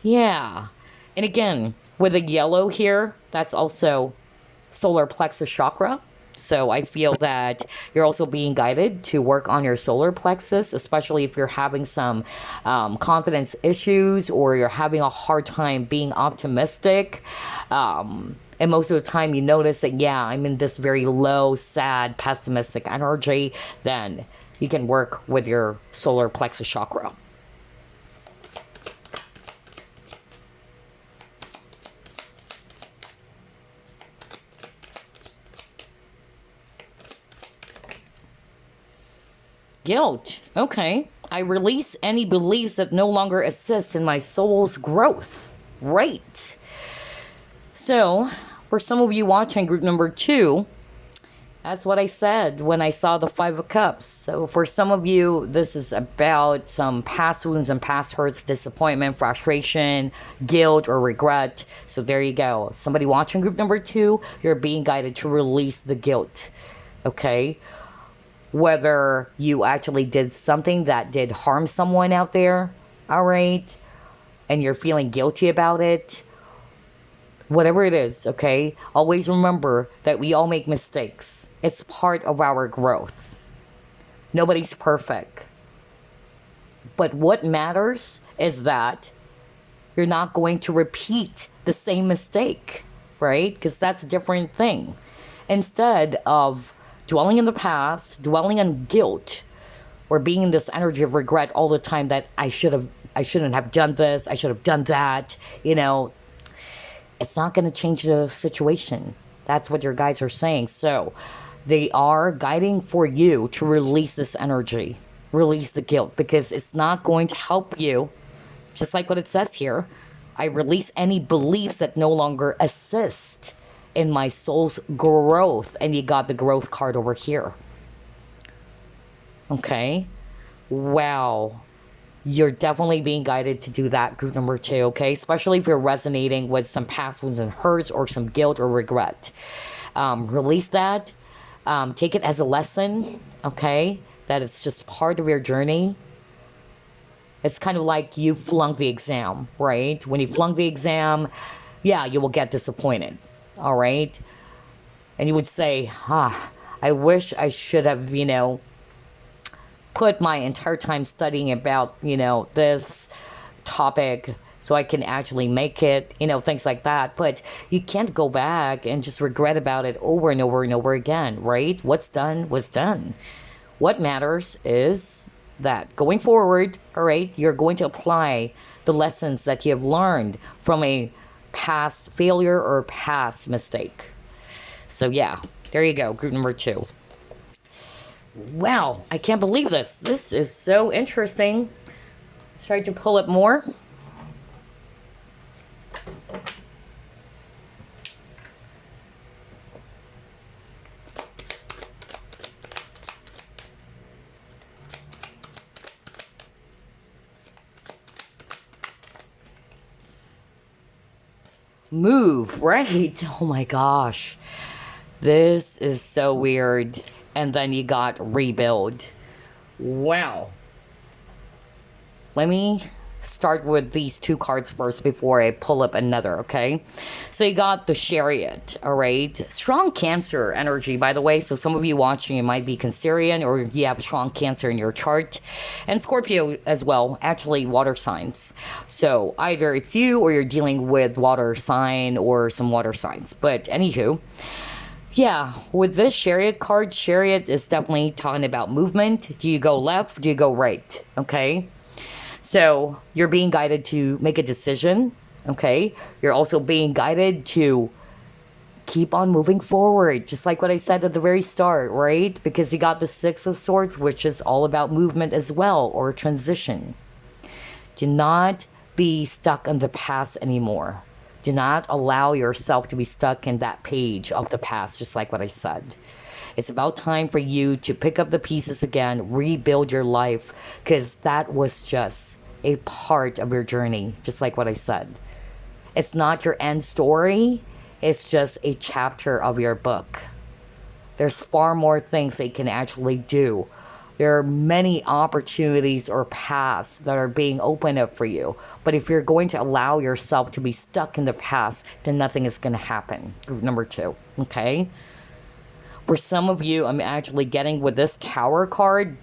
Yeah. And again, with the yellow here, that's also solar plexus chakra. So I feel that you're also being guided to work on your solar plexus, especially if you're having some confidence issues, or you're having a hard time being optimistic. And most of the time you notice that, yeah, I'm in this very low, sad, pessimistic energy, then you can work with your solar plexus chakra. Guilt. Okay. I release any beliefs that no longer assist in my soul's growth. Right. So, for some of you watching group number two, that's what I said when I saw the Five of Cups. So, for some of you, this is about some past wounds and past hurts, disappointment, frustration, guilt, or regret. So, there you go. Somebody watching group number two, you're being guided to release the guilt. Okay? Whether you actually did something that did harm someone out there, all right, and you're feeling guilty about it, whatever it is, okay, always remember that we all make mistakes. It's part of our growth. Nobody's perfect. But what matters is that you're not going to repeat the same mistake, right? Because that's a different thing. Instead of dwelling in the past, dwelling on guilt, or being in this energy of regret all the time that I shouldn't have done this, I should have done that, it's not going to change the situation. That's what your guides are saying. So they are guiding for you to release this energy, release the guilt, because it's not going to help you. Just like what it says here, I release any beliefs that no longer assist in my soul's growth. And you got the growth card over here. Okay. Wow. You're definitely being guided to do that, group number two, okay? Especially if you're resonating with some past wounds and hurts, or some guilt or regret. Release that. Take it as a lesson, okay? That it's just part of your journey. It's kind of like you flunked the exam, right? When you flunk the exam, yeah, you will get disappointed. All right. And you would say, I wish I should have, put my entire time studying about, this topic so I can actually make it, things like that. But you can't go back and just regret about it over and over and over again, right? What's done was done. What matters is that going forward, all right, you're going to apply the lessons that you have learned from a past failure or past mistake. So yeah, there you go, group number two. Wow, I can't believe this. This is so interesting. Let's try to pull it more. Move, right? Oh my gosh. This is so weird. And then you got rebuild. Wow. Let me start with these two cards first before I pull up another, okay? So you got the Chariot, all right? Strong Cancer energy, by the way. So some of you watching, it might be Cancerian or you have strong Cancer in your chart. And Scorpio as well, actually water signs. So either it's you or you're dealing with water sign or some water signs. But anywho, yeah, with this Chariot card, Chariot is definitely talking about movement. Do you go left? Do you go right? Okay? So you're being guided to make a decision, okay? You're also being guided to keep on moving forward, just like what I said at the very start, right? Because you got the Six of Swords, which is all about movement as well, or transition. Do not be stuck in the past anymore. Do not allow yourself to be stuck in that page of the past, just like what I said. It's about time for you to pick up the pieces again, rebuild your life, because that was just a part of your journey, just like what I said. It's not your end story, it's just a chapter of your book. There's far more things that you can actually do. There are many opportunities or paths that are being opened up for you. But if you're going to allow yourself to be stuck in the past, then nothing is going to happen. Group number 2, okay? For some of you, I'm actually getting with this Tower card,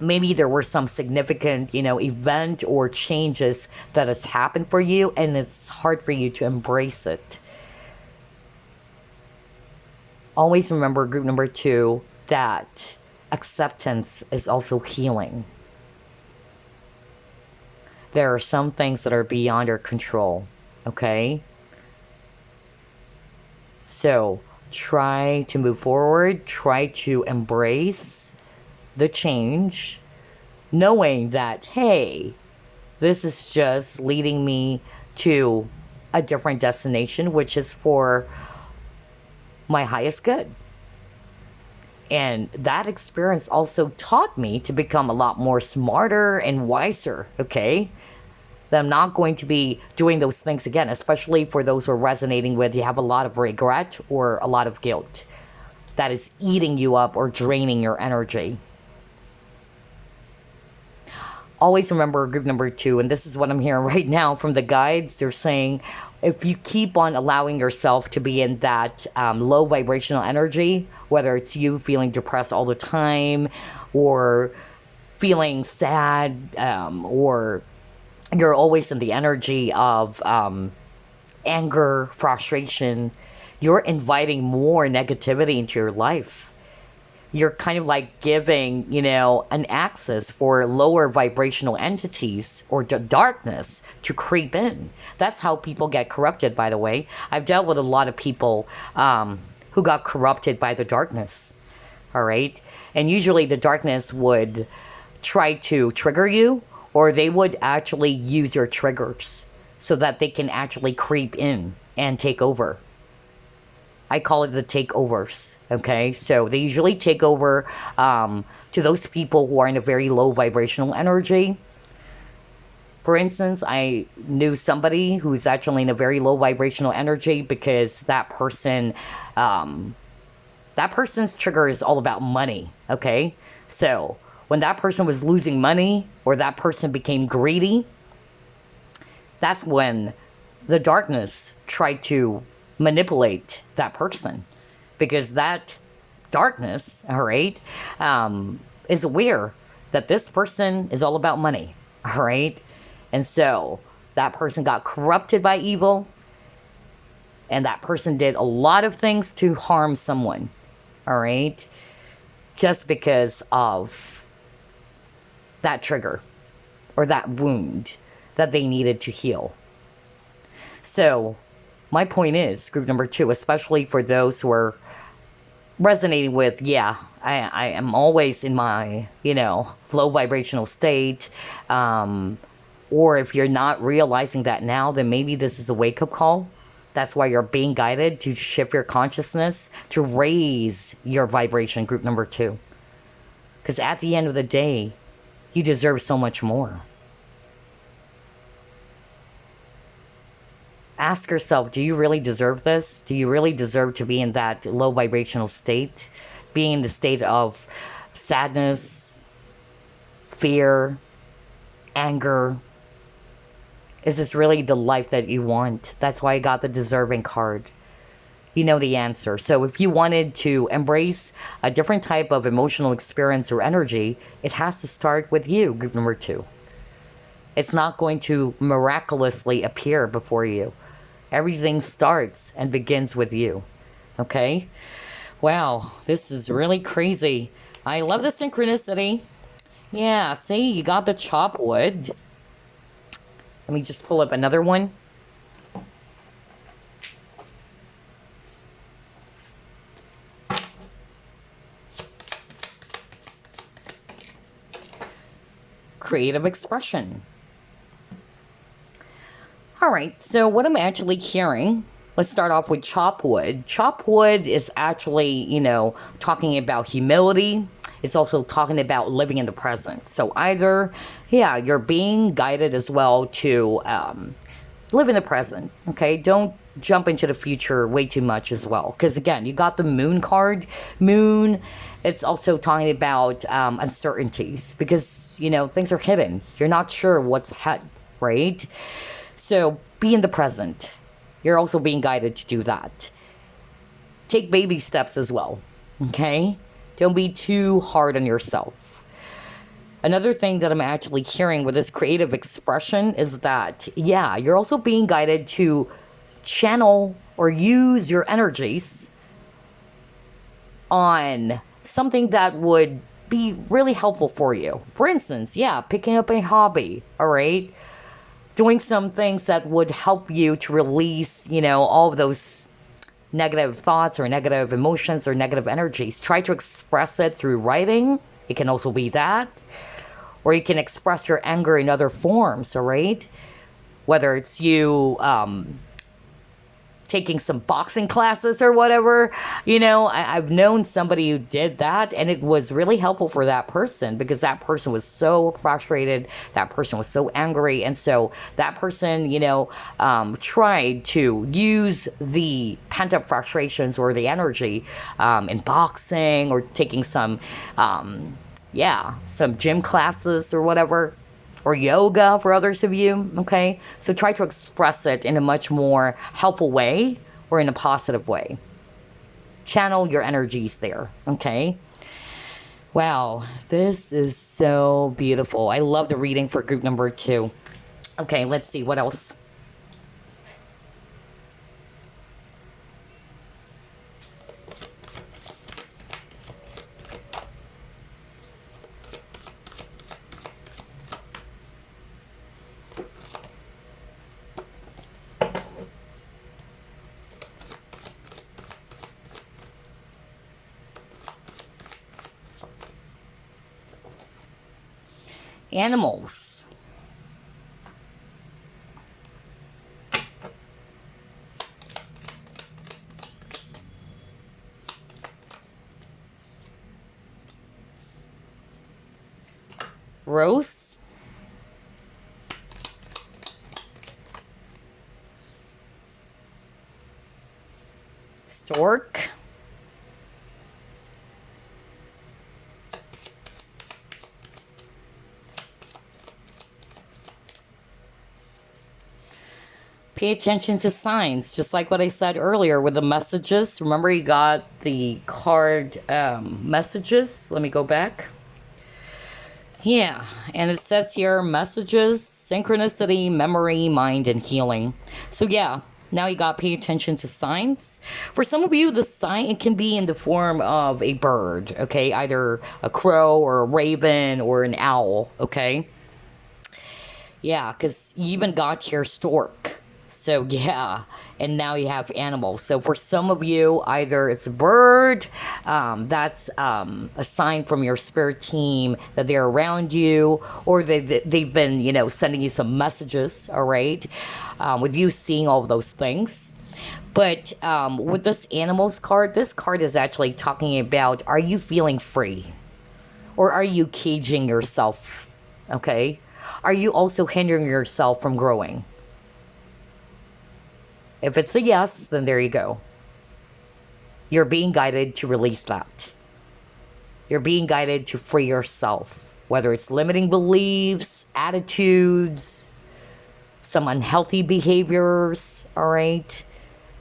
maybe there were some significant, event or changes that has happened for you, and it's hard for you to embrace it. Always remember, group number 2, that acceptance is also healing. There are some things that are beyond your control, okay? So try to move forward, try to embrace the change, knowing that, hey, this is just leading me to a different destination, which is for my highest good. And that experience also taught me to become a lot more smarter and wiser, okay? That I'm not going to be doing those things again, especially for those who are resonating with you have a lot of regret or a lot of guilt that is eating you up or draining your energy. Always remember group number 2, and this is what I'm hearing right now from the guides. They're saying if you keep on allowing yourself to be in that low vibrational energy, whether it's you feeling depressed all the time or feeling sad or you're always in the energy of anger, frustration, you're inviting more negativity into your life. You're kind of like giving, an access for lower vibrational entities or darkness to creep in. That's how people get corrupted, by the way. I've dealt with a lot of people who got corrupted by the darkness, all right? And usually the darkness would try to trigger you, or they would actually use your triggers so that they can actually creep in and take over. I call it the takeovers, okay? So they usually take over to those people who are in a very low vibrational energy. For instance, I knew somebody who's actually in a very low vibrational energy because that person's trigger is all about money, okay? So when that person was losing money or that person became greedy, that's when the darkness tried to manipulate that person, because that darkness, all right, is aware that this person is all about money, all right? And so that person got corrupted by evil, and that person did a lot of things to harm someone, all right, just because of that trigger or that wound that they needed to heal. So my point is, group number 2, especially for those who are resonating with, I am always in my, low vibrational state. Or if you're not realizing that now, then maybe this is a wake-up call. That's why you're being guided to shift your consciousness, to raise your vibration, group number 2. Because at the end of the day, you deserve so much more. Ask yourself, do you really deserve this? Do you really deserve to be in that low vibrational state? being in the state of sadness, fear, anger? Is this really the life that you want? That's why I got the deserving card. You know the answer. So if you wanted to embrace a different type of emotional experience or energy, it has to start with you, group number 2. It's not going to miraculously appear before you. Everything starts and begins with you. Okay? Wow, this is really crazy. I love the synchronicity. Yeah, see, you got the chop wood. Let me just pull up another one. Creative expression. All right, so what I'm actually hearing, let's start off with chop wood. Chop wood is actually, you know, talking about humility. It's also talking about living in the present. So either, yeah, you're being guided as well to live in the present, okay? Don't jump into the future way too much as well. Because again, you got the moon card. Moon, it's also talking about uncertainties because, you know, things are hidden. You're not sure what's ahead, right? So be in the present. You're also being guided to do that. Take baby steps as well, okay? Don't be too hard on yourself. Another thing that I'm actually hearing with this creative expression is that, yeah, you're also being guided to channel or use your energies on something that would be really helpful for you. For instance, yeah, picking up a hobby, all right? Doing some things that would help you to release, you know, all of those negative thoughts or negative emotions or negative energies. Try to express it through writing. It can also be that. Or you can express your anger in other forms, all right? Whether it's you taking some boxing classes or whatever, you know, I've known somebody who did that, and it was really helpful for that person because that person was so frustrated, that person was so angry, and so that person, you know, tried to use the pent-up frustrations or the energy in boxing or taking some, some gym classes or whatever, or yoga for others of you, okay? So try to express it in a much more helpful way or in a positive way. Channel your energies there, okay? Wow, this is so beautiful. I love the reading for group number 2. Okay, let's see, what else? Animals. Rose. Stork. Pay attention to signs, just like what I said earlier with the messages. Remember, you got the card messages. Let me go back. Yeah, and it says here messages, synchronicity, memory, mind, and healing. So yeah, now you got to pay attention to signs. For some of you, the sign, it can be in the form of a bird, okay? Either a crow or a raven or an owl, okay? Yeah, because you even got here stork. So yeah, and now you have animals. So for some of you, either it's a bird, that's a sign from your spirit team that they're around you, or they've been, you know, sending you some messages, all right, with you seeing all of those things. But with this animals card, this card is actually talking about, are you feeling free? Or are you caging yourself, okay? Are you also hindering yourself from growing? If it's a yes, then there you go. You're being guided to release that. You're being guided to free yourself, whether it's limiting beliefs, attitudes, some unhealthy behaviors, all right?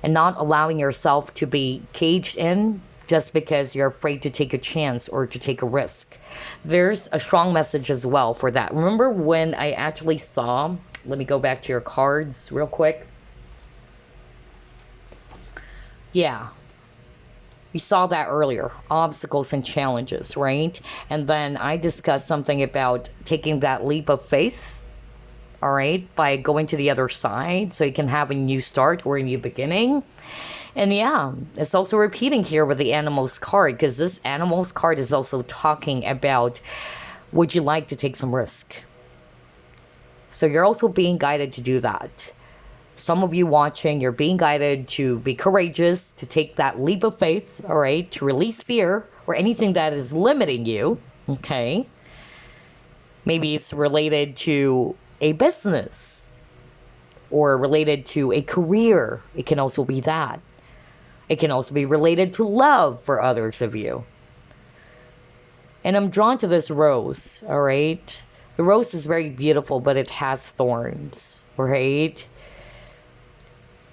And not allowing yourself to be caged in just because you're afraid to take a chance or to take a risk. There's a strong message as well for that. Remember when I actually saw, let me go back to your cards real quick. Yeah, we saw that earlier, obstacles and challenges, right? And then I discussed something about taking that leap of faith, all right, by going to the other side so you can have a new start or a new beginning. And yeah, it's also repeating here with the animals card, because this animals card is also talking about, would you like to take some risk? So you're also being guided to do that. Some of you watching, you're being guided to be courageous, to take that leap of faith, all right, to release fear or anything that is limiting you, okay? Maybe it's related to a business or related to a career. It can also be that. It can also be related to love for others of you. And I'm drawn to this rose, all right? The rose is very beautiful, but it has thorns, right?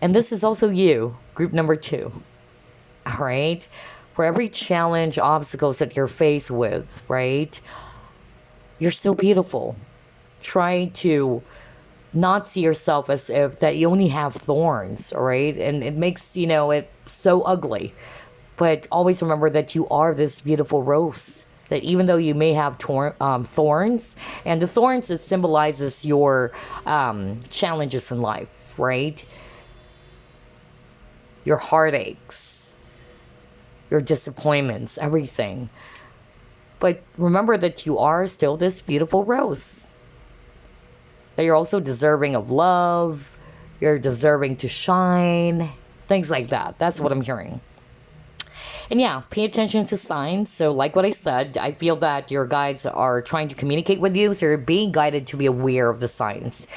And this is also you, group number 2, all right? For every challenge, obstacles that you're faced with, right? You're still beautiful. Try to not see yourself as if that you only have thorns, all right? And it makes, it so ugly. But always remember that you are this beautiful rose. That even though you may have thorns, and the thorns, it symbolizes your challenges in life, right? Your heartaches, your disappointments, everything. But remember that you are still this beautiful rose. That you're also deserving of love, you're deserving to shine, things like that. That's what I'm hearing. And yeah, pay attention to signs. So like what I said, I feel that your guides are trying to communicate with you. So you're being guided to be aware of the signs.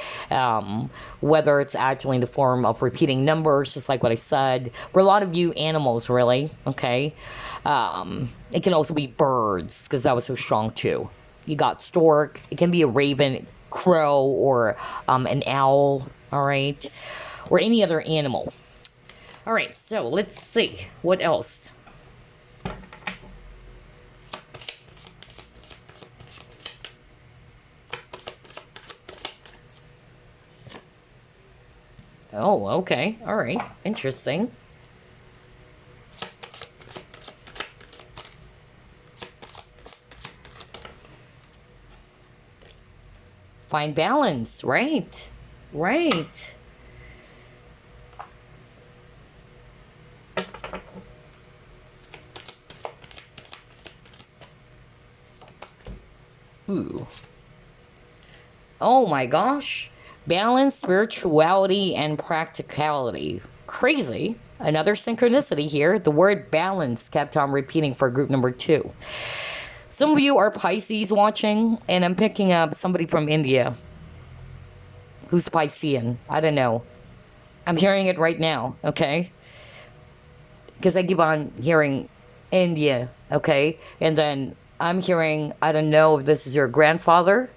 Whether it's actually in the form of repeating numbers, just like what I said. For a lot of you, animals, really, okay? It can also be birds, because that was so strong too. You got stork. It can be a raven, crow, or an owl, all right? Or any other animal. All right, so let's see. What else? Oh, okay. All right. Interesting. Find balance. Right. Right. Ooh. Oh my gosh. Balance, spirituality, and practicality. Crazy. Another synchronicity here. The word balance kept on repeating for group number 2. Some of you are Pisces watching, and I'm picking up somebody from India who's Piscean. I don't know. I'm hearing it right now, okay? Because I keep on hearing India, okay? And then I'm hearing, I don't know if this is your grandfather.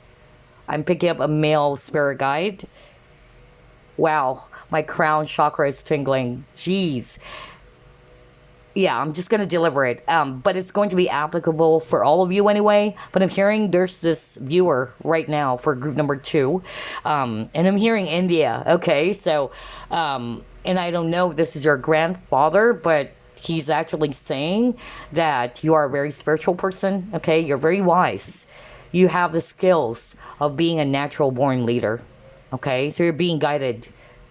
I'm picking up a male spirit guide. Wow, my crown chakra is tingling. Jeez. Yeah, I'm just going to deliver it. But it's going to be applicable for all of you anyway. But I'm hearing there's this viewer right now for group number 2. And I'm hearing India. Okay, so, and I don't know if this is your grandfather, but he's actually saying that you are a very spiritual person. Okay, you're very wise. You have the skills of being a natural born leader. Okay, so you're being guided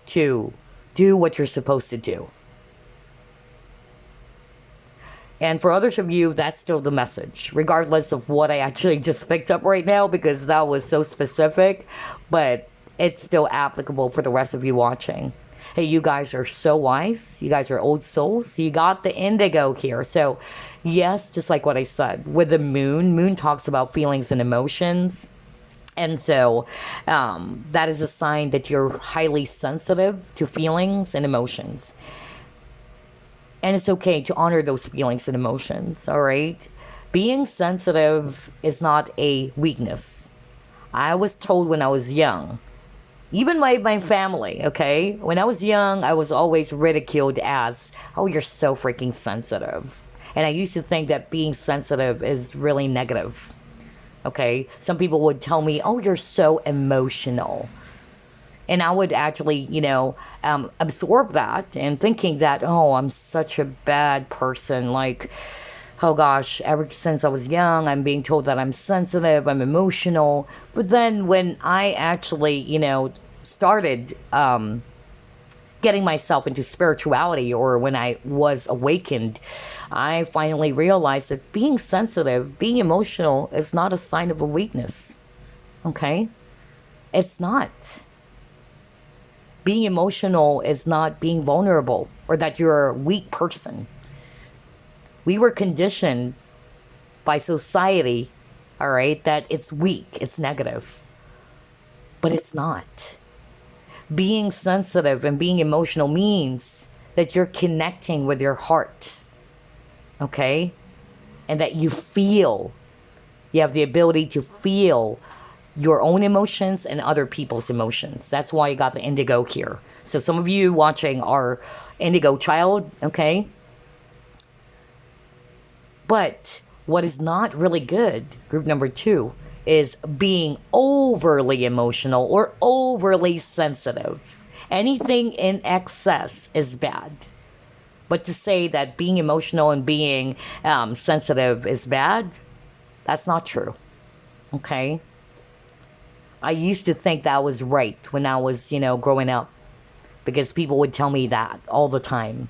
to do what you're supposed to do. And for others of you, that's still the message, regardless of what I actually just picked up right now, because that was so specific, but it's still applicable for the rest of you watching. Hey, you guys are so wise. You guys are old souls. You got the indigo here. So yes, just like what I said, with the moon talks about feelings and emotions. And so that is a sign that you're highly sensitive to feelings and emotions. And it's okay to honor those feelings and emotions, all right? Being sensitive is not a weakness. I was told when I was young, even my family, okay? When I was young, I was always ridiculed as, oh, you're so freaking sensitive. And I used to think that being sensitive is really negative, okay? Some people would tell me, oh, you're so emotional. And I would actually, absorb that and thinking that, oh, I'm such a bad person. Like, oh gosh, ever since I was young, I'm being told that I'm sensitive, I'm emotional. But then when I actually, started getting myself into spirituality, or when I was awakened, I finally realized that being sensitive, being emotional is not a sign of a weakness. Okay? It's not. Being emotional is not being vulnerable or that you're a weak person. We were conditioned by society, all right, that it's weak, it's negative. But it's not. Being sensitive and being emotional means that you're connecting with your heart, okay? And that you feel, you have the ability to feel your own emotions and other people's emotions. That's why you got the indigo here. So some of you watching are indigo child, okay? But what is not really good, group number 2, is being overly emotional or overly sensitive. Anything in excess is bad. But to say that being emotional and being sensitive is bad, that's not true. Okay? I used to think that was right when I was, growing up. Because people would tell me that all the time.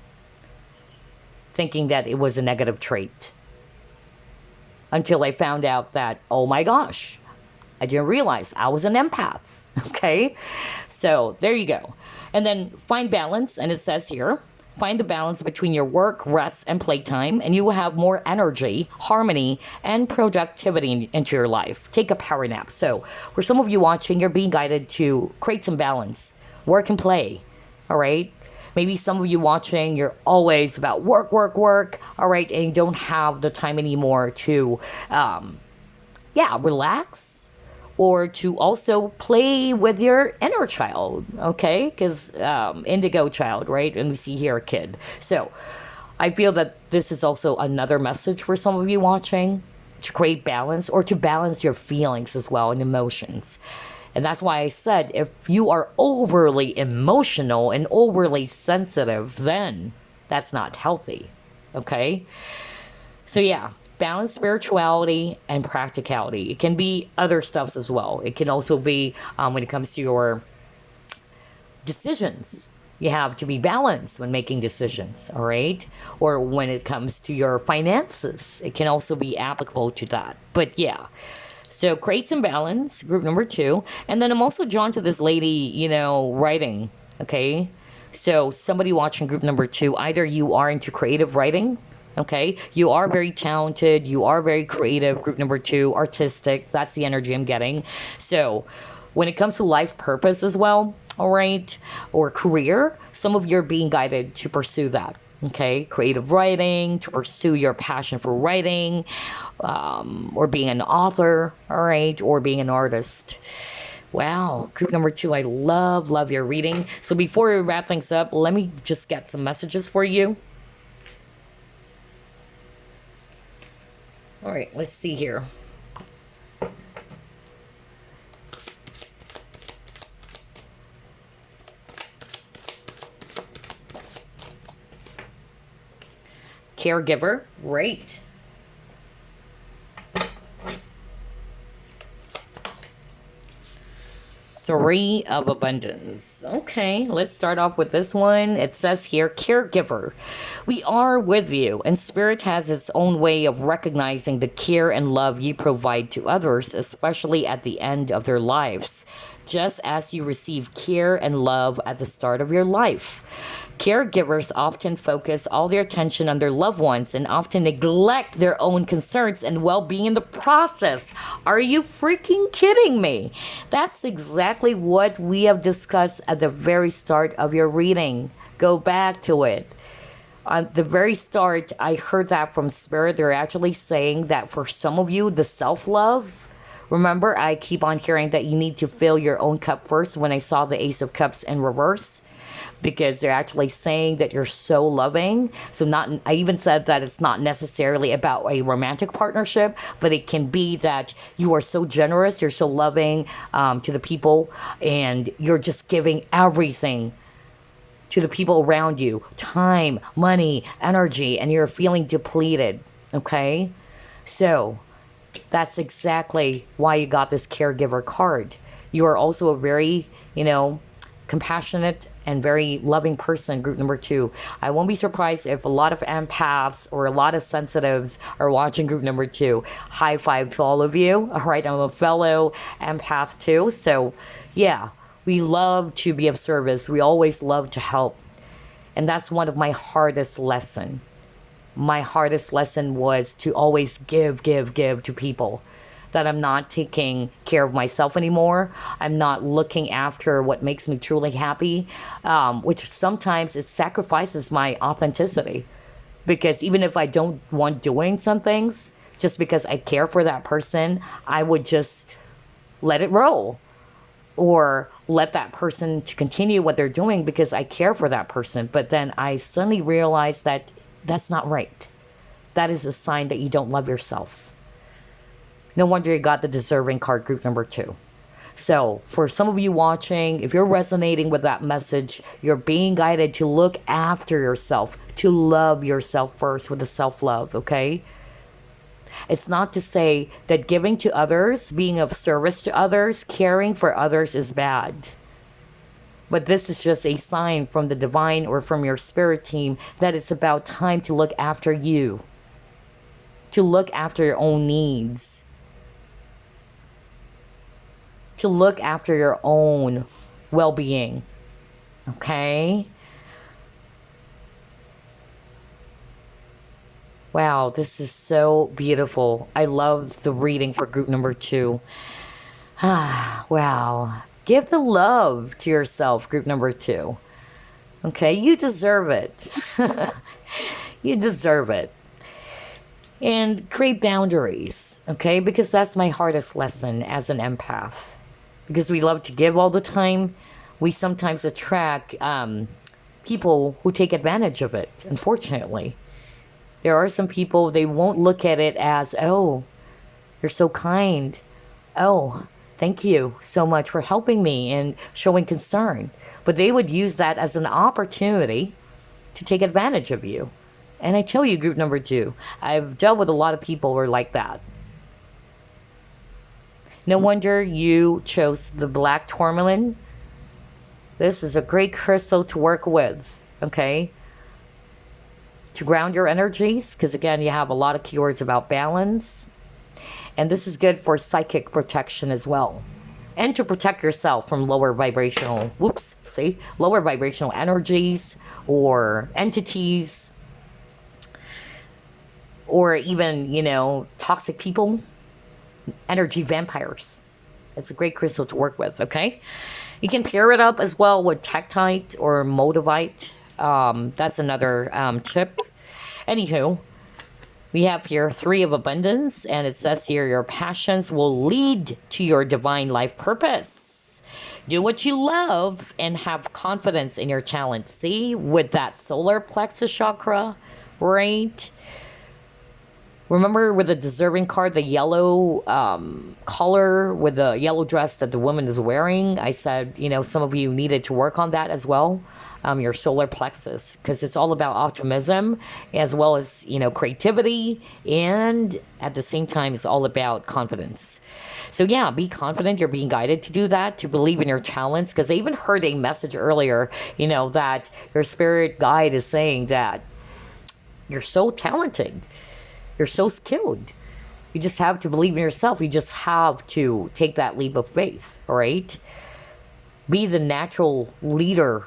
Thinking that it was a negative trait. Until I found out that, oh my gosh, I didn't realize I was an empath. Okay? So there you go. And then find balance. And it says here, find the balance between your work, rest, and playtime, and you will have more energy, harmony, and productivity into your life. Take a power nap. So for some of you watching, you're being guided to create some balance. Work and play. All right? Maybe some of you watching, you're always about work, work, work, all right, and you don't have the time anymore to, relax, or to also play with your inner child, okay? Because indigo child, right? And we see here a kid. So I feel that this is also another message for some of you watching, to create balance or to balance your feelings as well and emotions. And that's why I said, if you are overly emotional and overly sensitive, then that's not healthy. Okay? So yeah, balance spirituality and practicality. It can be other stuffs as well. It can also be when it comes to your decisions. You have to be balanced when making decisions, all right? Or when it comes to your finances, it can also be applicable to that. But yeah. So create some balance, group number 2. And then I'm also drawn to this lady, writing, okay? So somebody watching group number 2, either you are into creative writing, okay? You are very talented, you are very creative, group number 2, artistic, that's the energy I'm getting. So when it comes to life purpose as well, all right, or career, some of you are being guided to pursue that. Okay, creative writing, to pursue your passion for writing, or being an author, all right, or being an artist. Wow, group number 2, I love your reading. So before we wrap things up, let me just get some messages for you. All right, let's see here. Caregiver, great. Three of Abundance. Okay, let's start off with this one. It says here, caregiver. We are with you, and Spirit has its own way of recognizing the care and love you provide to others, especially at the end of their lives, just as you receive care and love at the start of your life. Caregivers often focus all their attention on their loved ones and often neglect their own concerns and well-being in the process. Are you freaking kidding me? That's exactly what we have discussed at the very start of your reading. Go back to it. On the very start, I heard that from Spirit. They're actually saying that for some of you, the self love. Remember, I keep on hearing that you need to fill your own cup first when I saw the Ace of Cups in reverse, because they're actually saying that you're so loving. So not, I even said that it's not necessarily about a romantic partnership, but it can be that you are so generous, you're so loving to the people, and you're just giving everything to the people around you, time, money, energy, and you're feeling depleted. Okay, so that's exactly why you got this caregiver card. You are also a very, compassionate and very loving person, group number 2. I won't be surprised if a lot of empaths or a lot of sensitives are watching group number 2. High five to all of you. All right, I'm a fellow empath too. So yeah, we love to be of service. We always love to help. And that's one of my hardest lessons. My hardest lesson was to always give to people. That I'm not taking care of myself anymore. I'm not looking after what makes me truly happy, which sometimes it sacrifices my authenticity. Because even if I don't want doing some things, just because I care for that person, I would just let it roll. Or let that person to continue what they're doing because I care for that person. But then I suddenly realized that that's not right. That is a sign that you don't love yourself. No wonder you got the deserving card, group number 2. So for some of you watching, if you're resonating with that message, you're being guided to look after yourself, to love yourself first with the self-love, okay? It's not to say that giving to others, being of service to others, caring for others is bad. But this is just a sign from the divine or from your spirit team that it's about time to look after you, to look after your own needs, to look after your own well-being, okay? Wow, this is so beautiful. I love the reading for group number 2. Wow. Give the love to yourself, group number 2. Okay, you deserve it. You deserve it. And create boundaries, okay? Because that's my hardest lesson as an empath. Because we love to give all the time, we sometimes attract people who take advantage of it, unfortunately. There are some people, they won't look at it as, oh, you're so kind. Oh, thank you so much for helping me and showing concern. But they would use that as an opportunity to take advantage of you. And I tell you, group number 2, I've dealt with a lot of people who are like that. No wonder you chose the black Tourmaline. This is a great crystal to work with, okay? To ground your energies, because again, you have a lot of keywords about balance. And this is good for psychic protection as well. And to protect yourself from lower vibrational, lower vibrational energies or entities. Or even, toxic people. Energy vampires. It's a great crystal to work with, okay? You can pair it up as well with Tektite or Motivite. That's another tip. Anywho, we have here 3 of abundance, and it says here your passions will lead to your divine life purpose. Do what you love and have confidence in your talent. See, with that solar plexus chakra, right? Remember with the deserving card, the yellow collar with the yellow dress that the woman is wearing? I said, some of you needed to work on that as well. Your solar plexus, because it's all about optimism as well as, creativity. And at the same time, it's all about confidence. So yeah, be confident. You're being guided to do that, to believe in your talents. Because I even heard a message earlier, that your spirit guide is saying that you're so talented. You're so skilled. You just have to believe in yourself. You just have to take that leap of faith, all right? Be the natural leader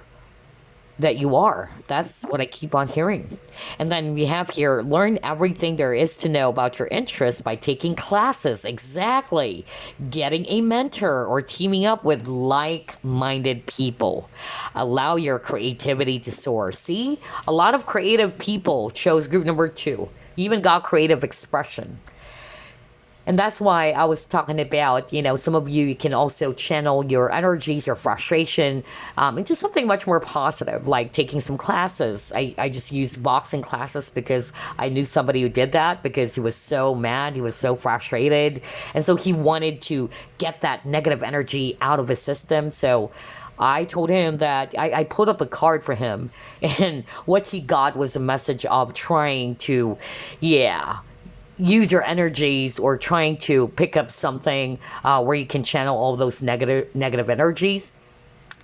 that you are. That's what I keep on hearing. And then we have here, learn everything there is to know about your interests by taking classes. Exactly. Getting a mentor or teaming up with like-minded people. Allow your creativity to soar. See, a lot of creative people chose group number 2. You even got creative expression. And that's why I was talking about, some of you can also channel your energies, your frustration, into something much more positive, like taking some classes. I just used boxing classes because I knew somebody who did that because he was so mad, he was so frustrated. And so he wanted to get that negative energy out of his system. So I told him that I put up a card for him, and what he got was a message of trying to, use your energies or trying to pick up something where you can channel all those negative energies.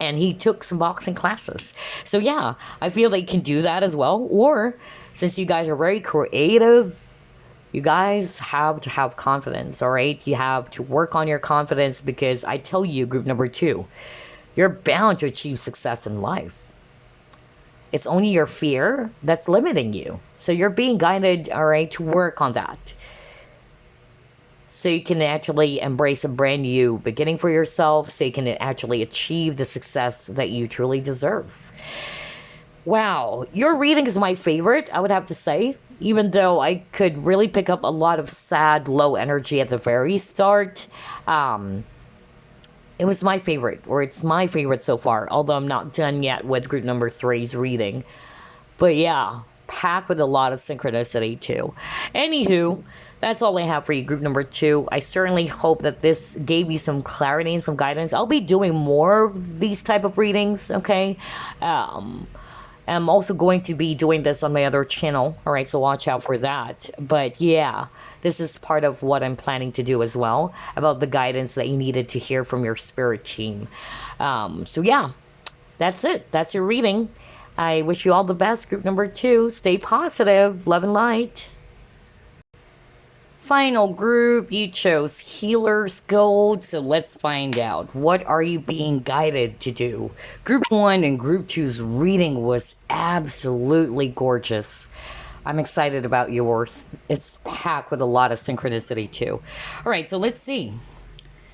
And he took some boxing classes. So yeah, I feel they can do that as well. Or since you guys are very creative, you guys have to have confidence, all right? You have to work on your confidence because I tell you, group number 2, you're bound to achieve success in life. It's only your fear that's limiting you. So you're being guided, all right, to work on that. So you can actually embrace a brand new beginning for yourself. So you can actually achieve the success that you truly deserve. Wow, your reading is my favorite, I would have to say. Even though I could really pick up a lot of sad, low energy at the very start. It was my favorite, or it's my favorite so far, although I'm not done yet with group number 3's reading. But yeah, packed with a lot of synchronicity too. Anywho, that's all I have for you, group number 2. I certainly hope that this gave you some clarity and some guidance. I'll be doing more of these type of readings, okay? I'm also going to be doing this on my other channel, all right, so watch out for that. But yeah, this is part of what I'm planning to do as well, about the guidance that you needed to hear from your spirit team. So yeah, that's it. That's your reading. I wish you all the best, group number 2. Stay positive. Love and light. Final group, you chose Healer's Gold, so let's find out. What are you being guided to do? Group 1 and Group 2's reading was absolutely gorgeous. I'm excited about yours. It's packed with a lot of synchronicity too. All right, so let's see.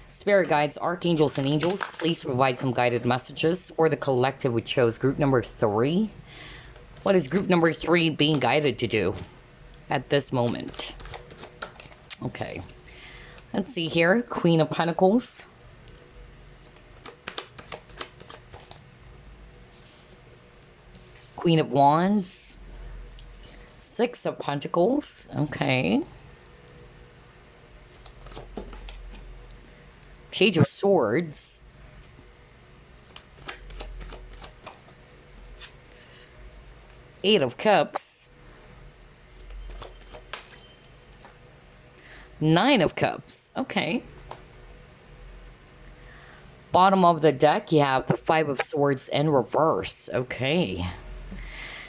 Spirit guides, archangels, and angels, please provide some guided messages for the collective we chose. Group number 3. What is group number 3 being guided to do at this moment? Okay, let's see here. Queen of Pentacles. Queen of Wands. 6 of Pentacles. Okay. Page of Swords. Eight of Cups. 9 of Cups. Okay. Bottom of the deck, you have the 5 of Swords in reverse. Okay.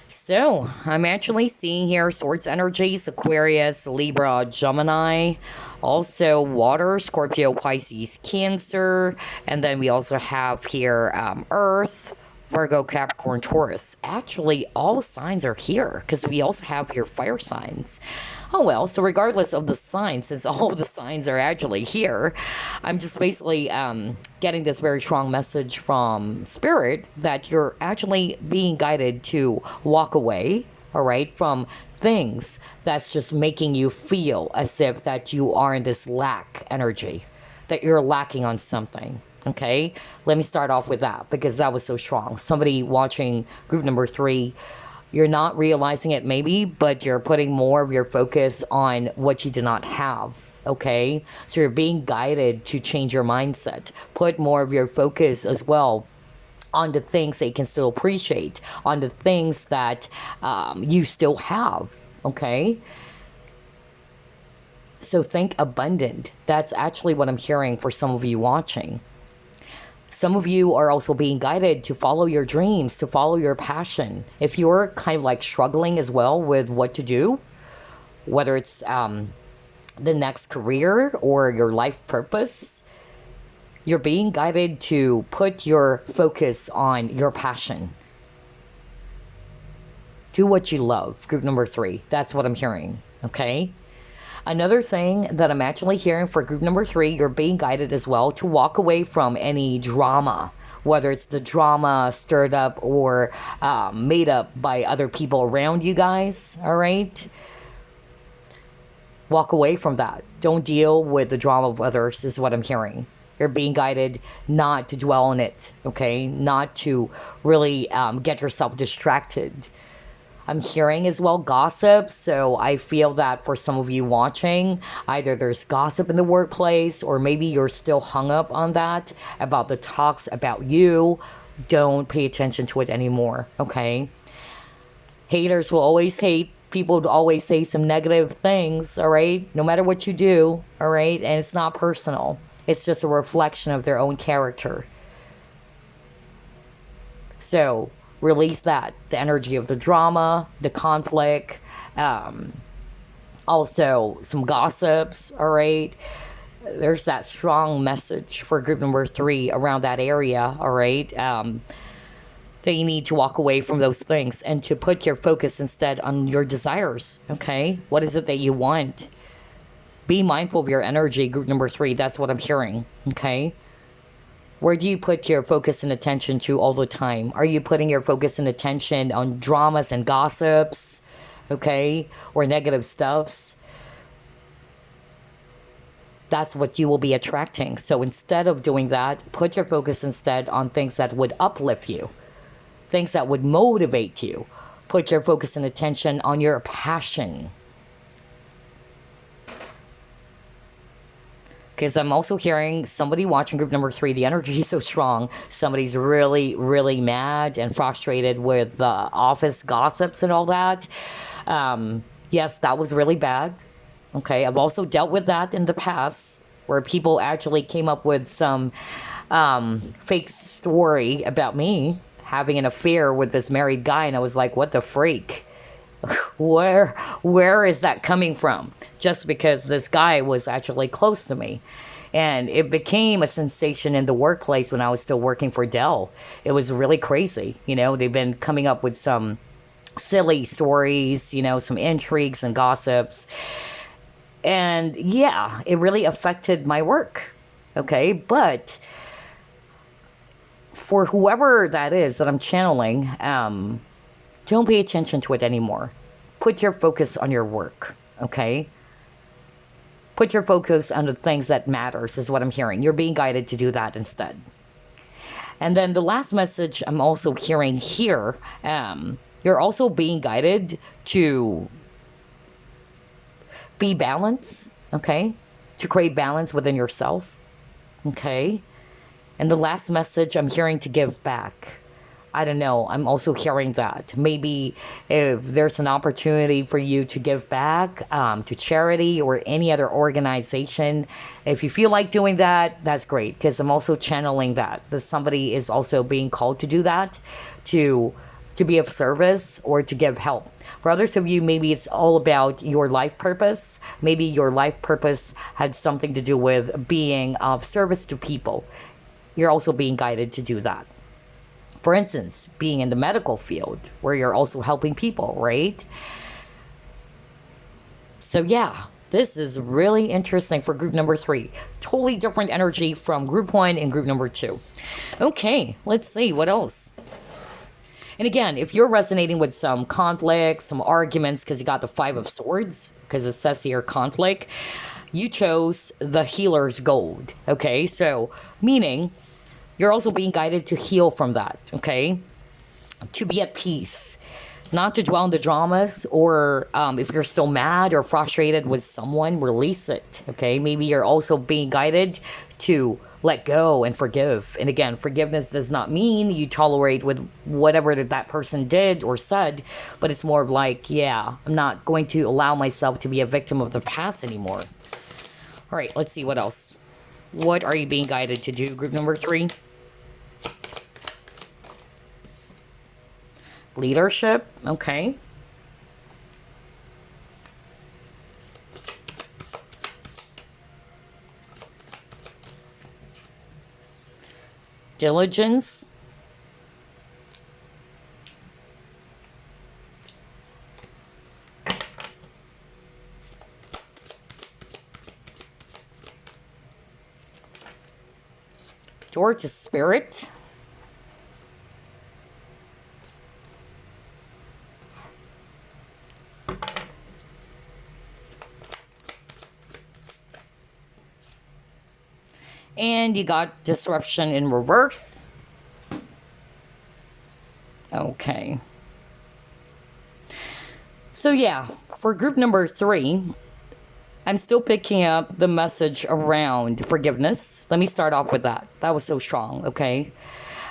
So, I'm actually seeing here Swords energies, Aquarius, Libra, Gemini, also Water, Scorpio, Pisces, Cancer, and then we also have here Earth, Virgo, Capricorn, Taurus. Actually, all signs are here because we also have here fire signs. Oh well, so regardless of the signs, since all of the signs are actually here, I'm just basically getting this very strong message from Spirit that you're actually being guided to walk away, all right, from things that's just making you feel as if that you are in this lack energy, that you're lacking on something. Okay, let me start off with that because that was so strong. Somebody watching group number 3, you're not realizing it maybe, but you're putting more of your focus on what you do not have. Okay, so you're being guided to change your mindset. Put more of your focus as well on the things that you can still appreciate, on the things that you still have. Okay. So think abundant. That's actually what I'm hearing for some of you watching. Some of you are also being guided to follow your dreams, to follow your passion. If you're kind of like struggling as well with what to do, whether it's the next career or your life purpose, you're being guided to put your focus on your passion. Do what you love, group number 3. That's what I'm hearing, okay? Another thing that I'm actually hearing for group number 3, you're being guided as well to walk away from any drama, whether it's the drama stirred up or made up by other people around you guys, all right? Walk away from that. Don't deal with the drama of others, is what I'm hearing. You're being guided not to dwell on it, okay? Not to really get yourself distracted. I'm hearing as well gossip, so I feel that for some of you watching, either there's gossip in the workplace or maybe you're still hung up on that, about the talks about you. Don't pay attention to it anymore, okay? Haters will always hate. People will always say some negative things, all right? No matter what you do, all right? And it's not personal. It's just a reflection of their own character. So release that, the energy of the drama, the conflict, also some gossips, all right? There's that strong message for group number 3 around that area, all right? That you need to walk away from those things and to put your focus instead on your desires, okay? What is it that you want? Be mindful of your energy, group number 3. That's what I'm hearing, okay? Where do you put your focus and attention to all the time? Are you putting your focus and attention on dramas and gossips, okay? Or negative stuffs? That's what you will be attracting. So instead of doing that, put your focus instead on things that would uplift you, things that would motivate you. Put your focus and attention on your passion. Because I'm also hearing somebody watching group number 3, the energy is so strong. Somebody's really, really mad and frustrated with the office gossips and all that. Yes, that was really bad. Okay, I've also dealt with that in the past, where people actually came up with some fake story about me having an affair with this married guy, and I was like, what the freak? Where is that coming from? Just because this guy was actually close to me. And it became a sensation in the workplace when I was still working for Dell. It was really crazy. You know, they've been coming up with some silly stories, you know, some intrigues and gossips. And yeah, it really affected my work. Okay, but for whoever that is that I'm channeling, don't pay attention to it anymore. Put your focus on your work, okay? Put your focus on the things that matters is what I'm hearing. You're being guided to do that instead. And then the last message I'm also hearing here, you're also being guided to be balanced, okay? To create balance within yourself, okay? And the last message I'm hearing to give back. I don't know. I'm also hearing that. Maybe if there's an opportunity for you to give back to charity or any other organization, if you feel like doing that, that's great. Because I'm also channeling that somebody is also being called to do that, to be of service or to give help. For others of you, maybe it's all about your life purpose. Maybe your life purpose had something to do with being of service to people. You're also being guided to do that. For instance, being in the medical field where you're also helping people, right? So yeah, this is really interesting for group number 3. Totally different energy from group 1 and group number 2. Okay, let's see what else. And again, if you're resonating with some conflicts, some arguments, because you got the 5 of Swords, because it says here conflict, you chose the healer's gold. Okay, so meaning you're also being guided to heal from that, okay? To be at peace. Not to dwell in the dramas, or if you're still mad or frustrated with someone, release it, okay? Maybe you're also being guided to let go and forgive. And again, forgiveness does not mean you tolerate with whatever that person did or said, but it's more of like, yeah, I'm not going to allow myself to be a victim of the past anymore. All right, let's see what else. What are you being guided to do, group number 3? Leadership, okay. Diligence. Door to Spirit. And you got Disruption in reverse. Okay. So yeah, for group number 3, I'm still picking up the message around forgiveness. Let me start off with that. That was so strong, okay?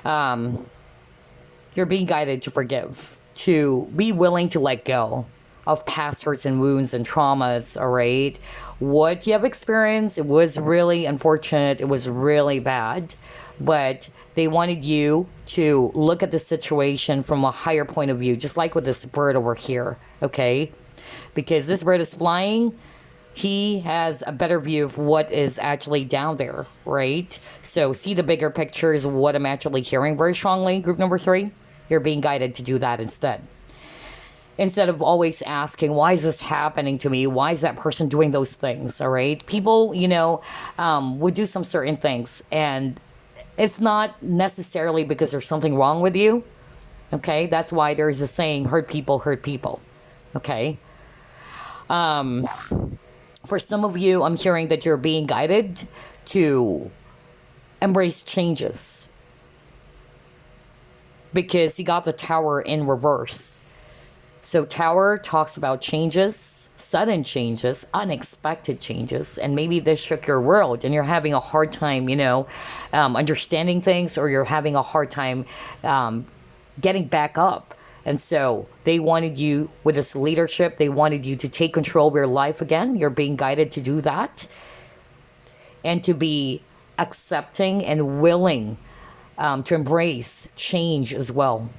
You're being guided to forgive, to be willing to let go of past hurts and wounds and traumas, all right? What you have experienced, it was really unfortunate. It was really bad. But they wanted you to look at the situation from a higher point of view, just like with this bird over here, okay? Because this bird is flying, he has a better view of what is actually down there, right? So see the bigger picture is what I'm actually hearing very strongly, group number 3. You're being guided to do that instead. Instead of always asking, why is this happening to me? Why is that person doing those things, all right? People, would do some certain things, and it's not necessarily because there's something wrong with you, okay? That's why there's a saying, hurt people, okay? For some of you, I'm hearing that you're being guided to embrace changes. Because you got the Tower in reverse. So Tower talks about changes, sudden changes, unexpected changes, and maybe this shook your world and you're having a hard time, understanding things, or you're having a hard time getting back up. And so they wanted you, with this leadership, they wanted you to take control of your life again. You're being guided to do that. And to be accepting and willing to embrace change as well.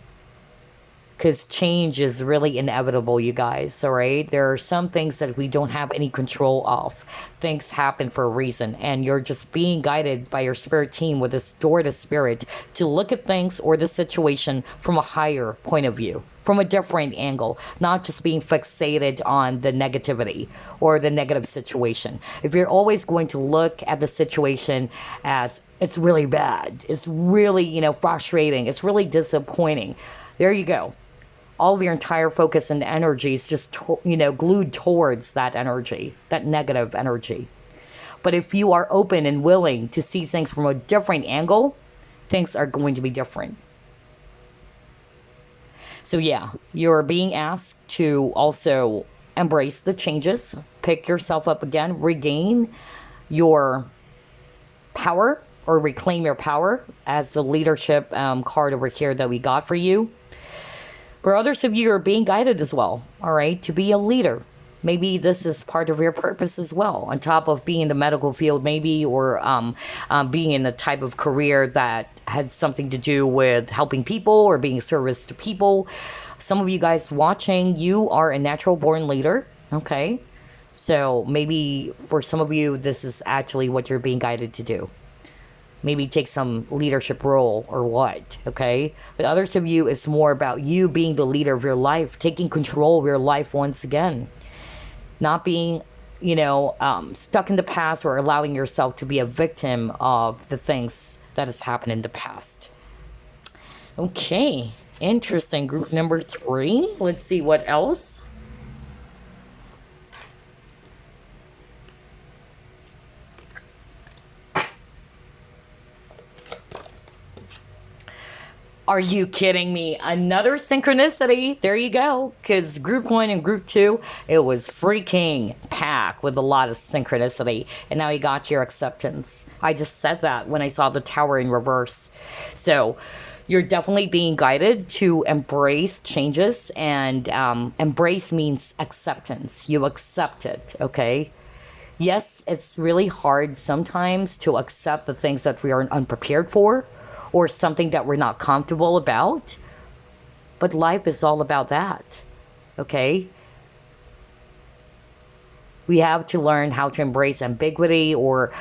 Because change is really inevitable, you guys, all right? There are some things that we don't have any control of. Things happen for a reason, and you're just being guided by your spirit team with this Door to Spirit to look at things or the situation from a higher point of view, from a different angle, not just being fixated on the negativity or the negative situation. If you're always going to look at the situation as it's really bad, it's really, frustrating, it's really disappointing, there you go. All of your entire focus and energy is just, glued towards that energy, that negative energy. But if you are open and willing to see things from a different angle, things are going to be different. So yeah, you're being asked to also embrace the changes, pick yourself up again, regain your power, or reclaim your power, as the leadership card over here that we got for you. For others of you are being guided as well, all right, to be a leader. Maybe this is part of your purpose as well, on top of being in the medical field maybe, or being in a type of career that had something to do with helping people or being of service to people. Some of you guys watching, you are a natural born leader, okay? So maybe for some of you, this is actually what you're being guided to do. Maybe take some leadership role or what, okay? But others of you, it's more about you being the leader of your life, taking control of your life once again. Not being, stuck in the past or allowing yourself to be a victim of the things that has happened in the past. Okay, interesting. Group number 3. Let's see what else. Are you kidding me? Another synchronicity. There you go. Because group 1 and group 2, it was freaking packed with a lot of synchronicity. And now you got your acceptance. I just said that when I saw the Tower in reverse. So you're definitely being guided to embrace changes. And embrace means acceptance. You accept it, okay? Yes, it's really hard sometimes to accept the things that we are unprepared for, or something that we're not comfortable about. But life is all about that, okay? We have to learn how to embrace ambiguity or,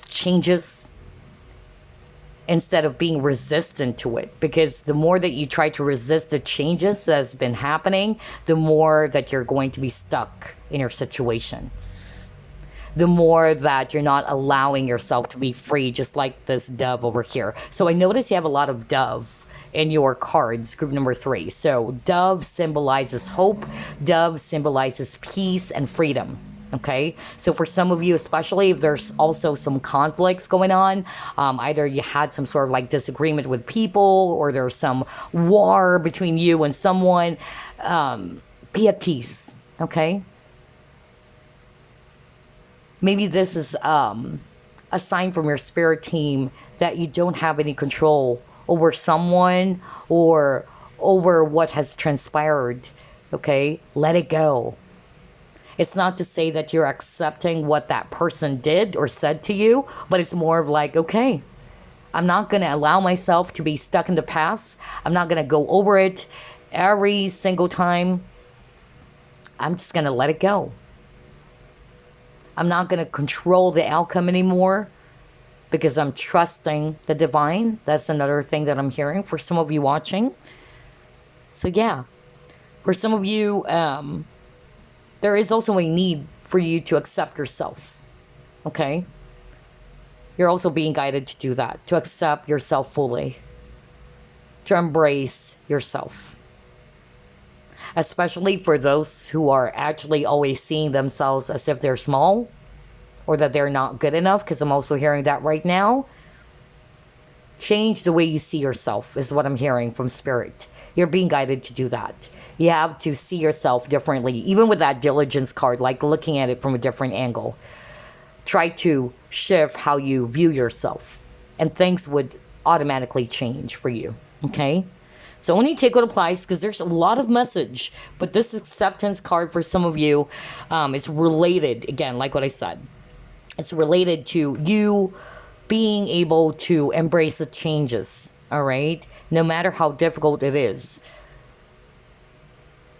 changes, instead of being resistant to it. Because the more that you try to resist the changes that's been happening, the more that you're going to be stuck in your situation. the more that you're not allowing yourself to be free, just like this dove over here. So I notice you have a lot of dove in your cards, group number 3. So dove symbolizes hope, dove symbolizes peace and freedom. Okay, so for some of you, especially if there's also some conflicts going on, either you had some sort of like disagreement with people, or there's some war between you and someone, be at peace. Okay, maybe this is a sign from your spirit team that you don't have any control over someone or over what has transpired. Okay, let it go. It's not to say that you're accepting what that person did or said to you, but it's more of like, okay, I'm not going to allow myself to be stuck in the past. I'm not going to go over it every single time. I'm just going to let it go. I'm not going to control the outcome anymore because I'm trusting the divine. That's another thing that I'm hearing for some of you watching. So yeah, for some of you, there is also a need for you to accept yourself. Okay? You're also being guided to do that, to accept yourself fully, to embrace yourself. Especially for those who are actually always seeing themselves as if they're small or that they're not good enough, because I'm also hearing that right now. Change the way you see yourself is what I'm hearing from Spirit. You're being guided to do that. You have to see yourself differently, even with that diligence card, like looking at it from a different angle. Try to shift how you view yourself, and things would automatically change for you. Okay? So only take what applies, because there's a lot of message, but this acceptance card for some of you, it's related, again, like what I said. It's related to you being able to embrace the changes, all right? No matter how difficult it is.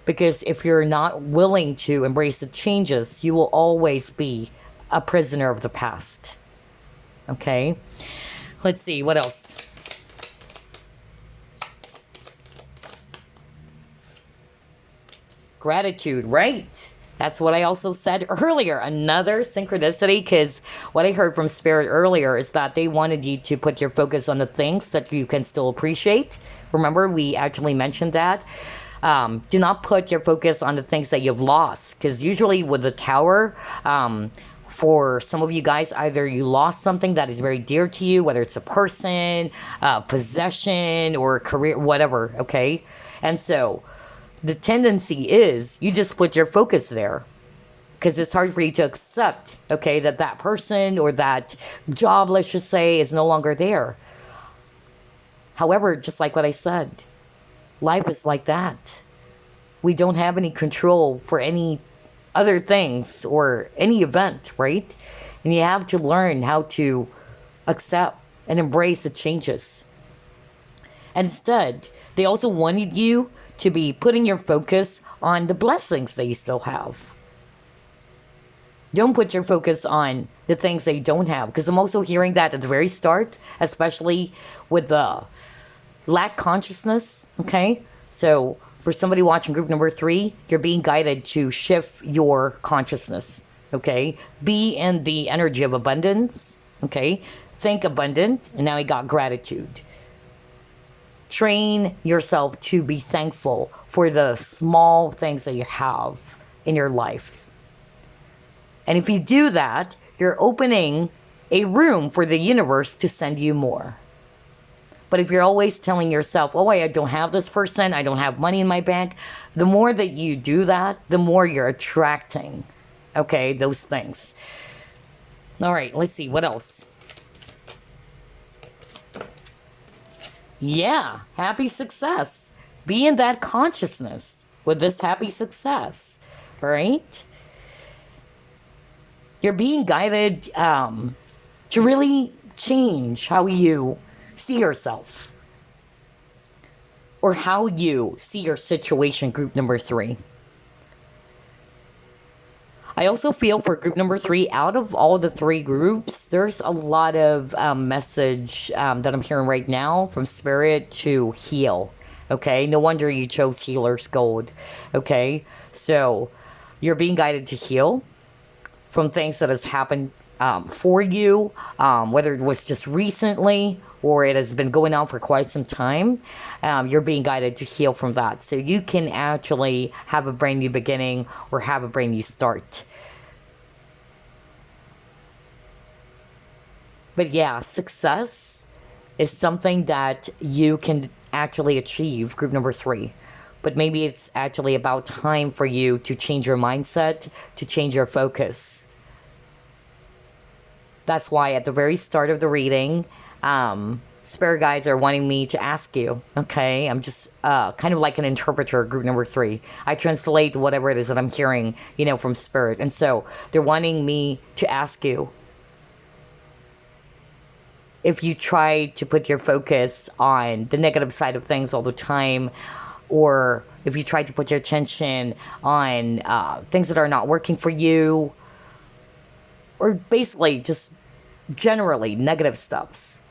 Because if you're not willing to embrace the changes, you will always be a prisoner of the past. Okay? Let's see, what else? Gratitude, right? That's what I also said earlier. Another synchronicity, because what I heard from Spirit earlier is that they wanted you to put your focus on the things that you can still appreciate. Remember, we actually mentioned that. Do not put your focus on the things that you've lost, because usually with the Tower, for some of you guys, either you lost something that is very dear to you, whether it's a person, possession, or career, whatever, okay? And so the tendency is you just put your focus there because it's hard for you to accept, okay, that that person or that job, let's just say, is no longer there. However, just like what I said, life is like that. We don't have any control for any other things or any event, right? And you have to learn how to accept and embrace the changes. And instead, they also wanted you to be putting your focus on the blessings that you still have. Don't put your focus on the things that you don't have, because I'm also hearing that at the very start, especially with the lack consciousness, okay? So for somebody watching group number 3, you're being guided to shift your consciousness, okay? Be in the energy of abundance, okay? Think abundant, and now you got gratitude. Train yourself to be thankful for the small things that you have in your life. And if you do that, you're opening a room for the universe to send you more. But if you're always telling yourself, oh, I don't have this person, I don't have money in my bank, the more that you do that, the more you're attracting, okay, those things. All right, let's see, what else? Yeah, happy success. Be in that consciousness with this happy success, all right? You're being guided to really change how you see yourself or how you see your situation, group number 3. I also feel for group number 3, out of all the 3 groups, there's a lot of message that I'm hearing right now from Spirit to heal. Okay, no wonder you chose Healer's Gold. Okay, so you're being guided to heal from things that has happened for you, whether it was just recently or it has been going on for quite some time. You're being guided to heal from that, so you can actually have a brand new beginning or have a brand new start. But yeah, success is something that you can actually achieve, group number 3. But maybe it's actually about time for you to change your mindset, to change your focus. That's why at the very start of the reading, spirit guides are wanting me to ask you, okay? I'm just kind of like an interpreter, group number 3. I translate whatever it is that I'm hearing, from spirit. And so they're wanting me to ask you, if you try to put your focus on the negative side of things all the time, or if you try to put your attention on things that are not working for you, or basically just generally negative stuffs,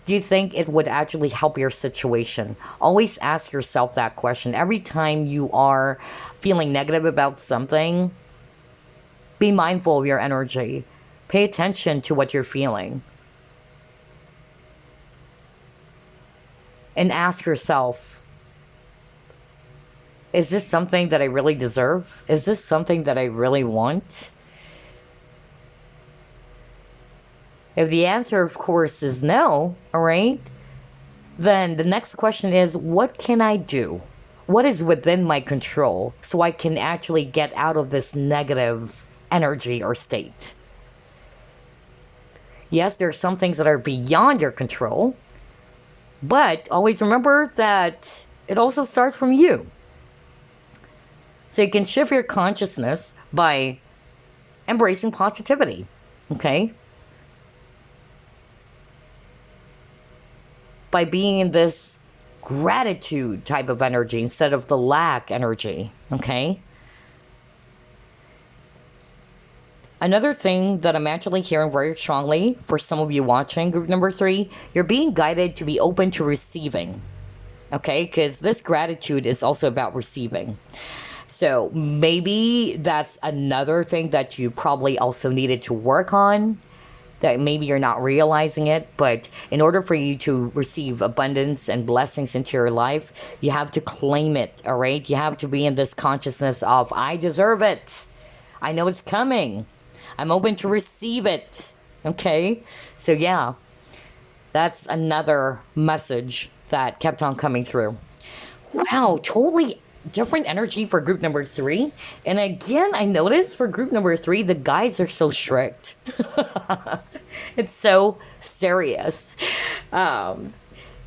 do you think it would actually help your situation? Always ask yourself that question. Every time you are feeling negative about something, be mindful of your energy. Pay attention to what you're feeling. And ask yourself, is this something that I really deserve? Is this something that I really want? If the answer, of course, is no, all right, then the next question is, what can I do? What is within my control so I can actually get out of this negative energy or state? Yes, there are some things that are beyond your control, but always remember that it also starts from you. So you can shift your consciousness by embracing positivity, okay? By being in this gratitude type of energy instead of the lack energy, okay? Another thing that I'm actually hearing very strongly for some of you watching group number 3, you're being guided to be open to receiving, okay? Because this gratitude is also about receiving. So maybe that's another thing that you probably also needed to work on, that maybe you're not realizing it, but in order for you to receive abundance and blessings into your life, you have to claim it, all right? You have to be in this consciousness of, I deserve it. I know it's coming. I'm open to receive it, okay? So yeah, that's another message that kept on coming through. Wow, totally different energy for group number 3. And again, I noticed for group number 3, the guides are so strict. It's so serious,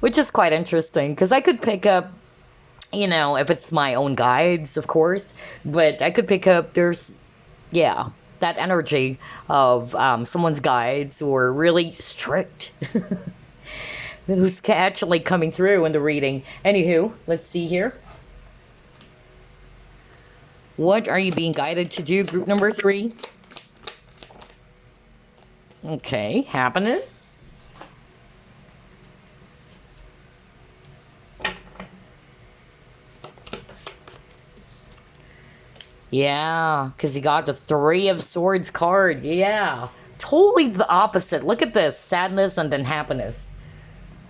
which is quite interesting, because I could pick up, if it's my own guides, of course, but I could pick up, that energy of someone's guides who are really strict. Who's actually coming through in the reading. Anywho, let's see here. What are you being guided to do, group number 3? Okay, happiness. Yeah, because he got the 3 of Swords card. Yeah, totally the opposite. Look at this, sadness and then happiness.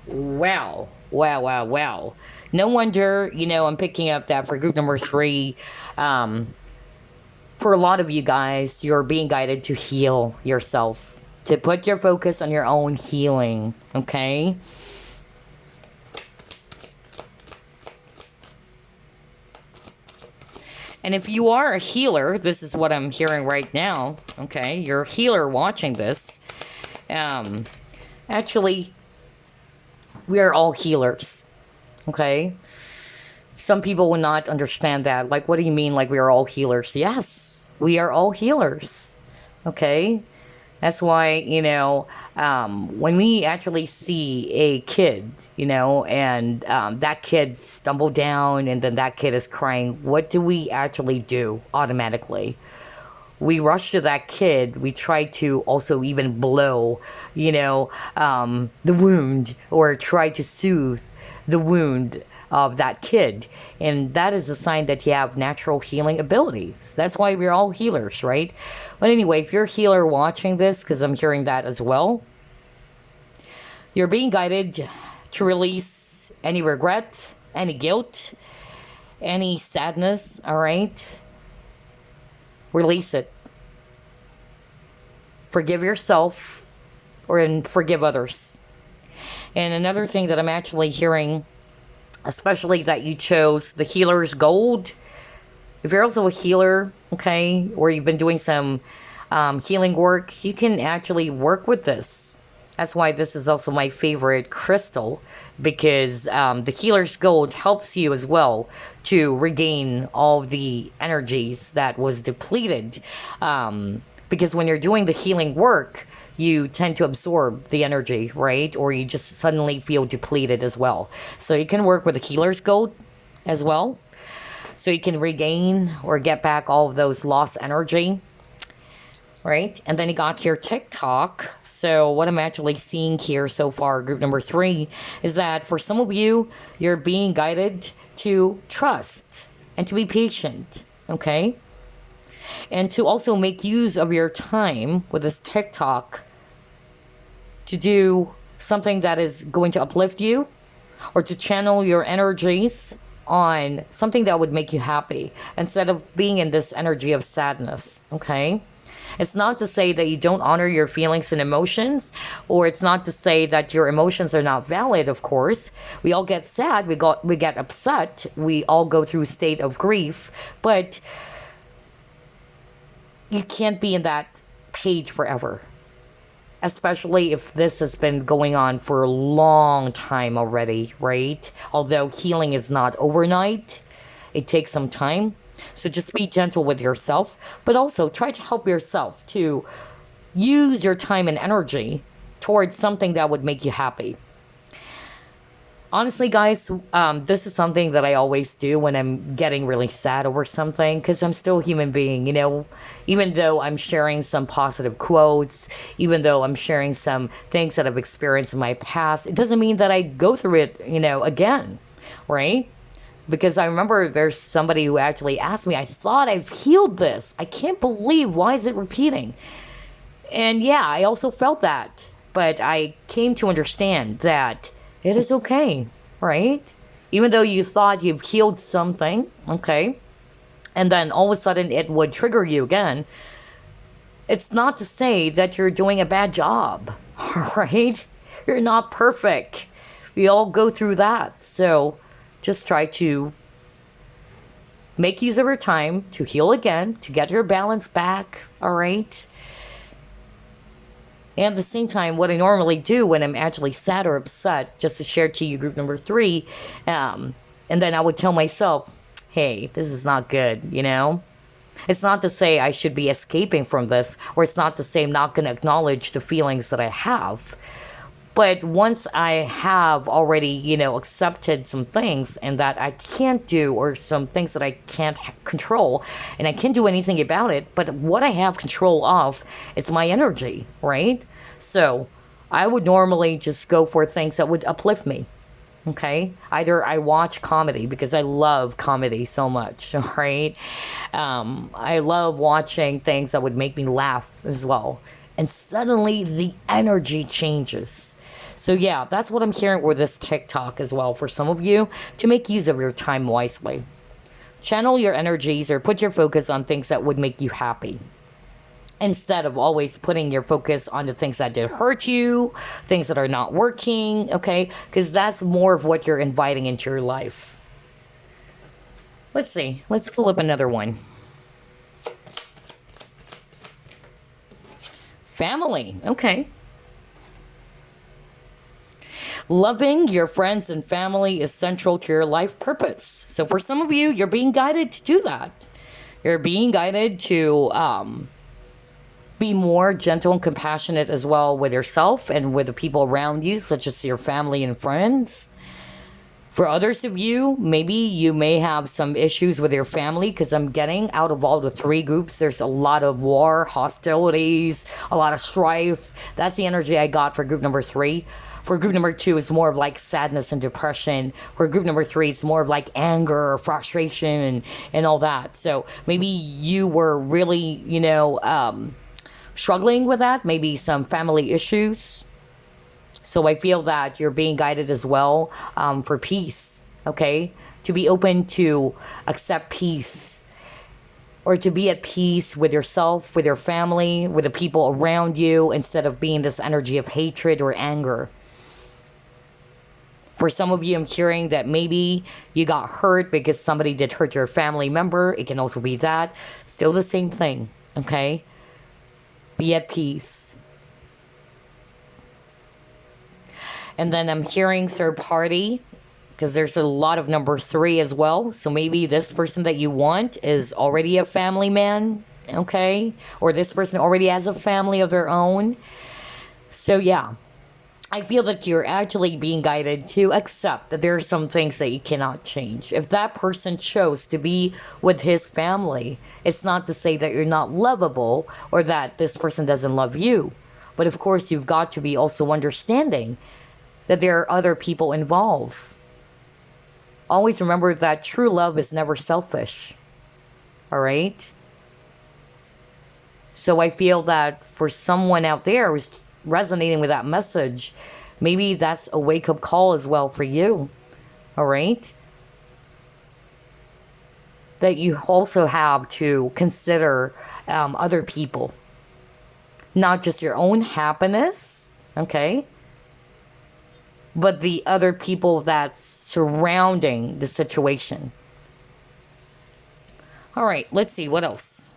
Wow, wow, wow, wow. No wonder, I'm picking up that for group number 3. For a lot of you guys, you're being guided to heal yourself, to put your focus on your own healing, okay? And if you are a healer, this is what I'm hearing right now, okay? You're a healer watching this. Actually, we are all healers, okay? Some people will not understand that. Like, what do you mean, like, we are all healers? Yes, we are all healers, okay? That's why, when we actually see a kid, and that kid stumbled down and then that kid is crying, what do we actually do automatically? We rush to that kid. We try to also even blow, the wound, or try to soothe the wound of that kid. And that is a sign that you have natural healing abilities. That's why we're all healers, right? But anyway, if you're a healer watching this, because I'm hearing that as well, you're being guided to release any regret, any guilt, any sadness, all right? Release it. Forgive yourself and forgive others. And another thing that I'm actually hearing, especially that you chose the healer's gold. If you're also a healer, okay, or you've been doing some healing work, you can actually work with this. That's why this is also my favorite crystal, because the healer's gold helps you as well to regain all the energies that was depleted. Because when you're doing the healing work, you tend to absorb the energy, right? Or you just suddenly feel depleted as well. So you can work with the healer's gold as well. So you can regain or get back all of those lost energy, right? And then you got here TikTok. So what I'm actually seeing here so far, group number 3, is that for some of you, you're being guided to trust and to be patient, okay? And to also make use of your time with this TikTok to do something that is going to uplift you, or to channel your energies on something that would make you happy instead of being in this energy of sadness, okay? It's not to say that you don't honor your feelings and emotions, or it's not to say that your emotions are not valid, of course. We all get sad, we get upset, we all go through a state of grief, but you can't be in that page forever. Especially if this has been going on for a long time already, right? Although healing is not overnight, it takes some time. So just be gentle with yourself, but also try to help yourself to use your time and energy towards something that would make you happy. Honestly, guys, this is something that I always do when I'm getting really sad over something, because I'm still a human being, you know. Even though I'm sharing some positive quotes, even though I'm sharing some things that I've experienced in my past, it doesn't mean that I go through it, you know, again, right? Because I remember there's somebody who actually asked me, I thought I've healed this. I can't believe, why is it repeating? And yeah, I also felt that. But I came to understand that it is okay, right? Even though you thought you've healed something, okay, and then all of a sudden it would trigger you again, it's not to say that you're doing a bad job, right? You're not perfect. We all go through that. So just try to make use of your time to heal again, to get your balance back, all right? And at the same time, what I normally do when I'm actually sad or upset, just to share to you group number 3, and then I would tell myself, hey, this is not good, you know? It's not to say I should be escaping from this, or it's not to say I'm not going to acknowledge the feelings that I have. But once I have already, you know, accepted some things and that I can't do, or some things that I can't control, and I can't do anything about it, but what I have control of, it's my energy, right? So I would normally just go for things that would uplift me, okay? Either I watch comedy, because I love comedy so much, right? I love watching things that would make me laugh as well. And suddenly the energy changes. So yeah, that's what I'm hearing with this TikTok as well for some of you, to make use of your time wisely. Channel your energies, or put your focus on things that would make you happy, instead of always putting your focus on the things that did hurt you, things that are not working, okay? Because that's more of what you're inviting into your life. Let's see. Let's pull up another one. Family. Okay. Loving your friends and family is central to your life purpose. So for some of you, you're being guided to do that. You're being guided to be more gentle and compassionate as well with yourself and with the people around you, such as your family and friends. For others of you, maybe you may have some issues with your family, because I'm getting out of all the 3 groups, there's a lot of war, hostilities, a lot of strife. That's the energy I got for group number 3. For group number 2, it's more of like sadness and depression. For group number 3, it's more of like anger, frustration, and all that. So maybe you were really, struggling with that, maybe some family issues. So I feel that you're being guided as well, for peace, okay? To be open to accept peace, or to be at peace with yourself, with your family, with the people around you, instead of being this energy of hatred or anger. For some of you, I'm hearing that maybe you got hurt because somebody did hurt your family member. It can also be that. Still the same thing, okay? Be at peace. And then I'm hearing third party, because there's a lot of number 3 as well. So maybe this person that you want is already a family man, okay? Or this person already has a family of their own. So yeah, I feel that you're actually being guided to accept that there are some things that you cannot change. If that person chose to be with his family, it's not to say that you're not lovable or that this person doesn't love you. But of course, you've got to be also understanding that there are other people involved. Always remember that true love is never selfish. All right? So I feel that for someone out there who's resonating with that message, maybe that's a wake-up call as well for you. All right? That you also have to consider other people. Not just your own happiness, okay? But the other people that's surrounding the situation. All right, let's see, what else?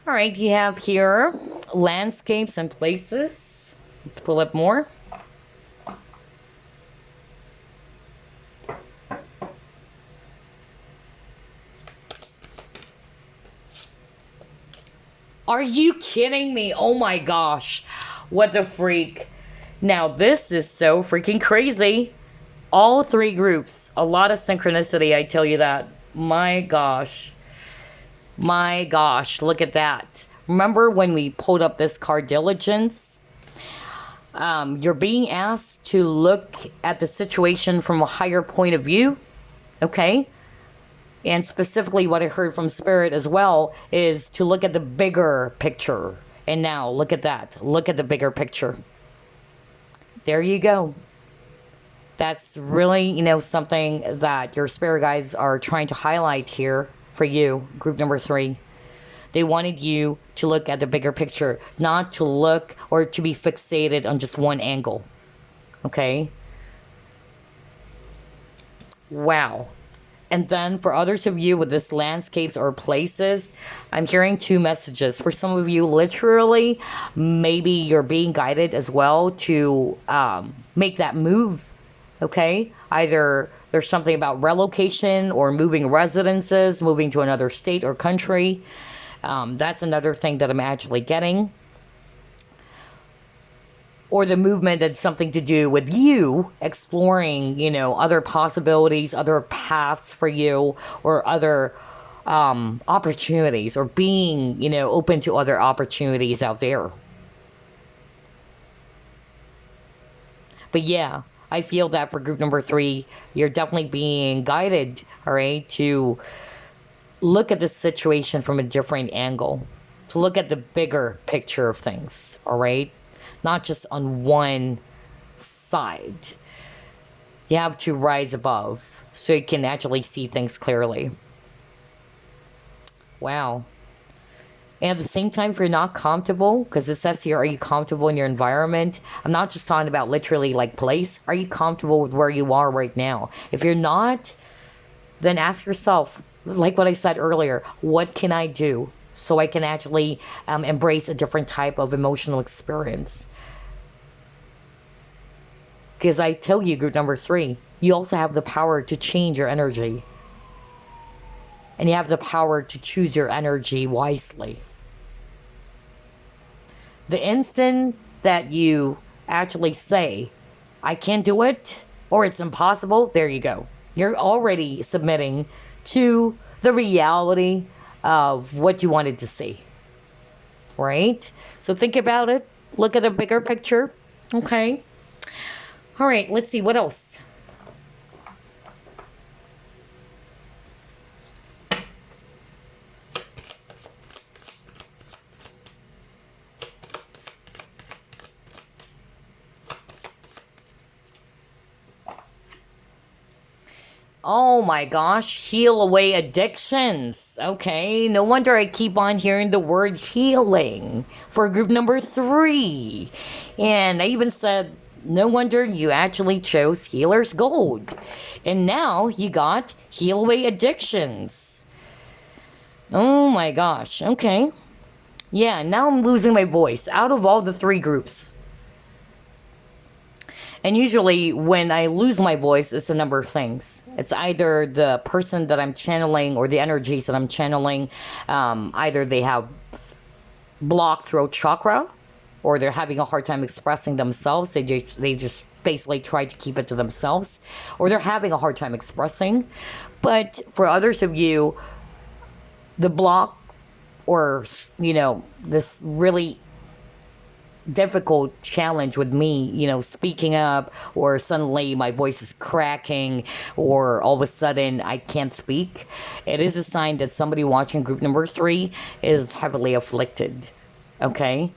All right, you have here landscapes and places. Let's pull up more. Are you kidding me? Oh my gosh. What the freak. Now this is so freaking crazy. All 3 groups. A lot of synchronicity, I tell you that. My gosh. My gosh, look at that. Remember when we pulled up this card, Diligence? You're being asked to look at the situation from a higher point of view. Okay? And specifically what I heard from Spirit as well is to look at the bigger picture. And now, look at that. Look at the bigger picture. There you go. That's really, something that your spirit guides are trying to highlight here for you, group number 3. They wanted you to look at the bigger picture, not to look or to be fixated on just one angle. Okay? Wow. And then for others of you with this landscapes or places, I'm hearing 2 messages. For some of you, literally, maybe you're being guided as well to make that move, okay? Either there's something about relocation or moving residences, moving to another state or country. That's another thing that I'm actually getting. Or the movement had something to do with you exploring, other possibilities, other paths for you, or other opportunities, or being, open to other opportunities out there. But yeah, I feel that for group number 3, you're definitely being guided, all right, to look at the situation from a different angle, to look at the bigger picture of things, all right? Not just on one side. You have to rise above so you can actually see things clearly. Wow. And at the same time, if you're not comfortable, because it says here, are you comfortable in your environment? I'm not just talking about literally like place. Are you comfortable with where you are right now? If you're not, then ask yourself, like what I said earlier, what can I do so I can actually embrace a different type of emotional experience? Because I tell you, group number 3, you also have the power to change your energy. And you have the power to choose your energy wisely. The instant that you actually say, I can't do it, or it's impossible, there you go. You're already submitting to the reality of what you wanted to see, right? So think about it. Look at the bigger picture. Okay. All right, let's see what else. Oh my gosh, heal away addictions. Okay, no wonder I keep on hearing the word healing for group number 3. And I even said, no wonder you actually chose Healer's Gold. And now you got heal away addictions. Oh my gosh, okay. Yeah, now I'm losing my voice out of all the 3 groups. And usually, when I lose my voice, it's a number of things. It's either the person that I'm channeling or the energies that I'm channeling. Either they have blocked throat chakra, or they're having a hard time expressing themselves. They just basically try to keep it to themselves, or they're having a hard time expressing. But for others of you, the block, or this really difficult challenge with me, speaking up, or suddenly my voice is cracking, or all of a sudden I can't speak, it is a sign that somebody watching group number 3 is heavily afflicted. Okay?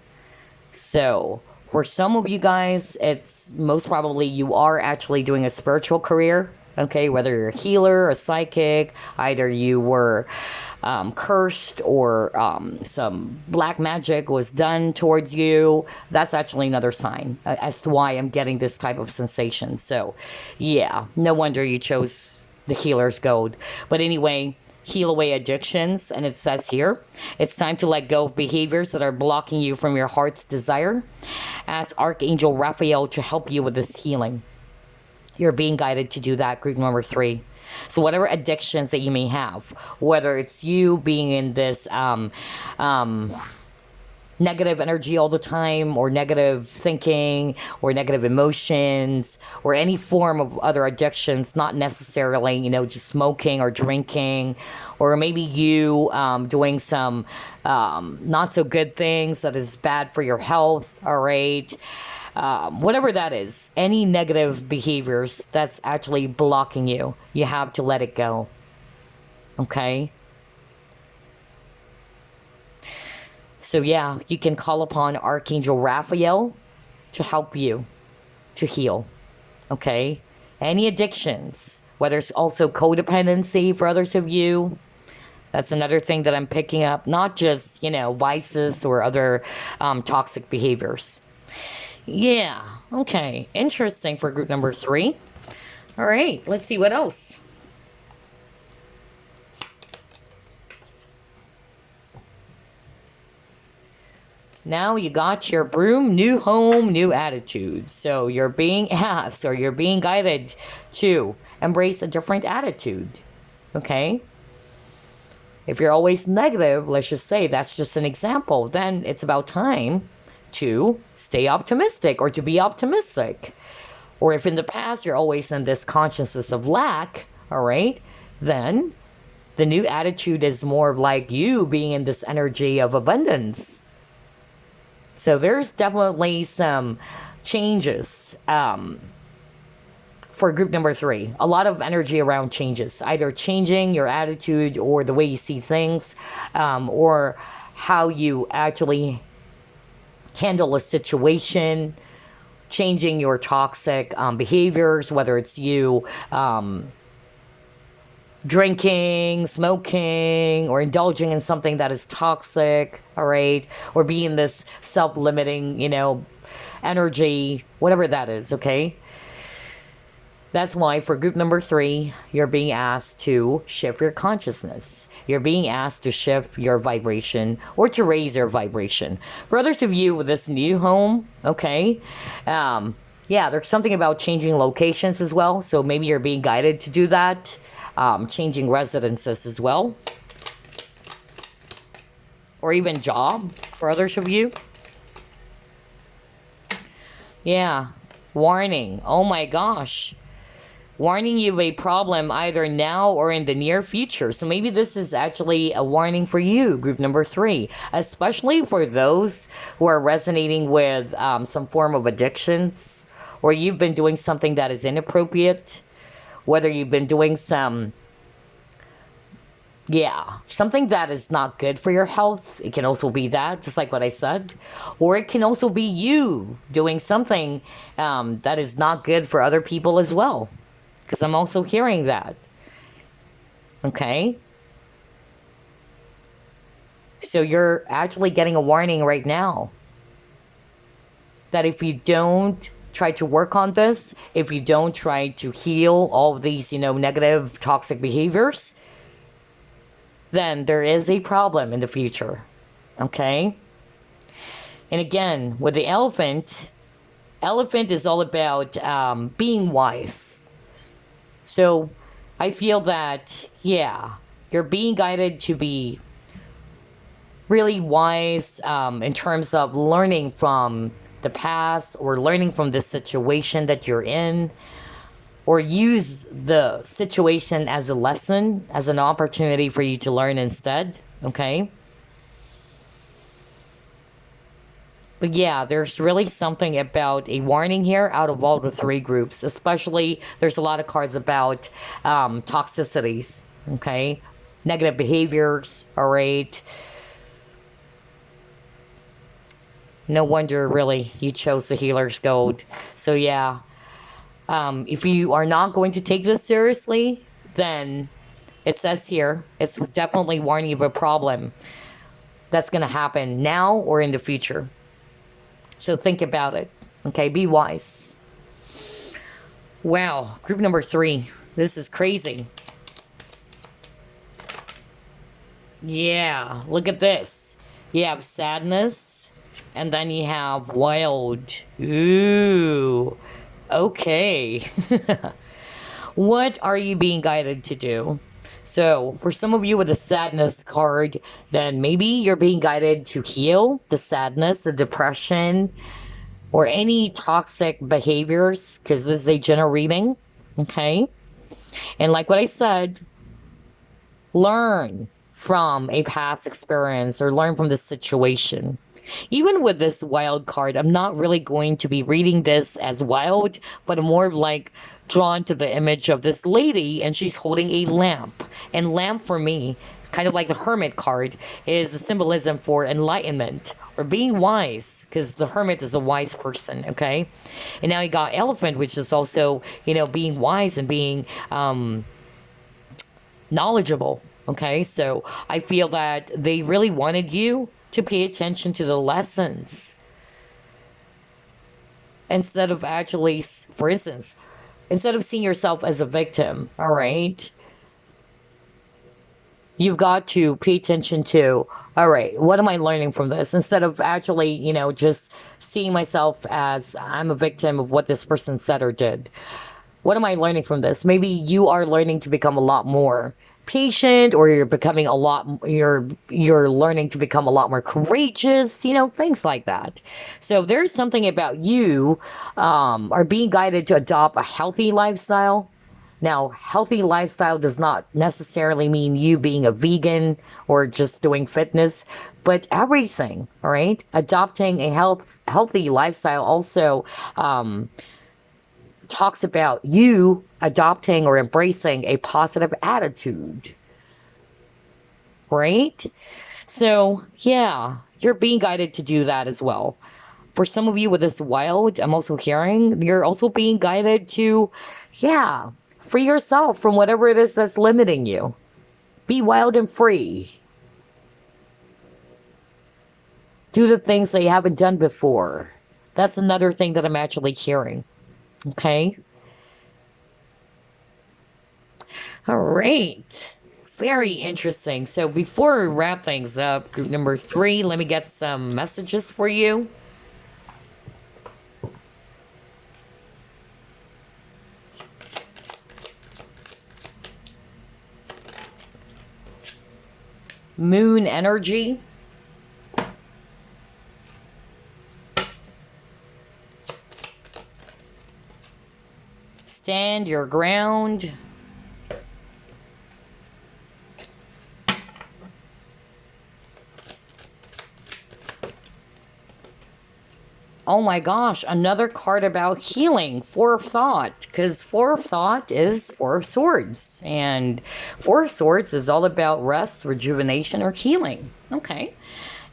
So, for some of you guys, it's most probably you are actually doing a spiritual career. Okay, whether you're a healer, a psychic, either you were cursed, or some black magic was done towards you. That's actually another sign as to why I'm getting this type of sensation. So, yeah, no wonder you chose the Healer's Gold. But anyway, heal away addictions, and it says here, it's time to let go of behaviors that are blocking you from your heart's desire. Ask Archangel Raphael to help you with this healing. You're being guided to do that, group number 3. So whatever addictions that you may have, whether it's you being in this negative energy all the time, or negative thinking, or negative emotions, or any form of other addictions, not necessarily, just smoking or drinking, or maybe you doing some not so good things that is bad for your health, all right? Whatever that is, any negative behaviors that's actually blocking you, you have to let it go. Okay? So yeah, you can call upon Archangel Raphael to help you to heal. Okay? Any addictions, whether it's also codependency for others of you. That's another thing that I'm picking up. Not just, vices or other toxic behaviors. Yeah, okay. Interesting for group number 3. All right, let's see what else. Now you got your broom, new home, new attitude. So you're being asked, or you're being guided to embrace a different attitude. Okay? If you're always negative, let's just say that's just an example, then it's about time to stay optimistic, or to be optimistic. Or if in the past you're always in this consciousness of lack, all right, then the new attitude is more like you being in this energy of abundance. So there's definitely some changes for group number 3. A lot of energy around changes, either changing your attitude, or the way you see things, or how you actually handle a situation, changing your toxic behaviors, whether it's you drinking, smoking, or indulging in something that is toxic, all right, or being this self-limiting, energy, whatever that is, okay? That's why for group number 3, you're being asked to shift your consciousness. You're being asked to shift your vibration, or to raise your vibration. For others of you with this new home, okay, yeah, there's something about changing locations as well. So maybe you're being guided to do that. Changing residences as well. Or even job for others of you. Yeah. Warning. Oh my gosh. Warning you of a problem either now or in the near future. So maybe this is actually a warning for you, group number 3, especially for those who are resonating with some form of addictions, or you've been doing something that is inappropriate, whether you've been doing something that is not good for your health. It can also be that, just like what I said. Or it can also be you doing something that is not good for other people as well. Because I'm also hearing that. Okay? So you're actually getting a warning right now that if you don't try to work on this, if you don't try to heal all of these, negative, toxic behaviors, then there is a problem in the future. Okay? And again, with the elephant is all about being wise. So I feel that, you're being guided to be really wise in terms of learning from the past or learning from the situation that you're in, or use the situation as a lesson, as an opportunity for you to learn instead, okay? But yeah, there's really something about a warning here out of all the 3 groups. Especially, there's a lot of cards about toxicities, okay? Negative behaviors, all right? No wonder, really, you chose the Healer's Gold. So yeah, if you are not going to take this seriously, then it says here, it's definitely warning you of a problem that's going to happen now or in the future. So think about it. Okay, be wise. Wow, group number 3. This is crazy. Yeah, look at this. You have sadness, and then you have wild. Ooh, okay. What are you being guided to do? So, for some of you with the sadness card, then maybe you're being guided to heal the sadness, the depression, or any toxic behaviors, because this is a general reading, okay? And like what I said, learn from a past experience or learn from the situation. Even with this wild card, I'm not really going to be reading this as wild, but I'm more like drawn to the image of this lady, and she's holding a lamp. And lamp for me, kind of like the hermit card, is a symbolism for enlightenment or being wise, because the hermit is a wise person, okay? And now you got elephant, which is also, being wise and being knowledgeable, okay? So I feel that they really wanted you to pay attention to the lessons instead of actually, for instance, instead of seeing yourself as a victim, all right? You've got to pay attention to, all right, what am I learning from this? Instead of actually, just seeing myself as I'm a victim of what this person said or did. What am I learning from this? Maybe you are learning to become a lot more patient, or you're becoming you're learning to become a lot more courageous, things like that. So there's something about you are being guided to adopt a healthy lifestyle. Now, healthy lifestyle does not necessarily mean you being a vegan or just doing fitness, but everything, all right? Adopting a healthy lifestyle also talks about you adopting or embracing a positive attitude, right? So, yeah, you're being guided to do that as well. For some of you with this wild, I'm also hearing, you're also being guided to, free yourself from whatever it is that's limiting you. Be wild and free. Do the things that you haven't done before. That's another thing that I'm actually hearing. Okay? All right. Very interesting. So before we wrap things up, group number 3, let me get some messages for you. Moon energy. stand your ground. Oh my gosh, another card about healing, Four of Thought, because Four of Thought is Four of Swords, and Four of Swords is all about rest, rejuvenation, or healing. Okay,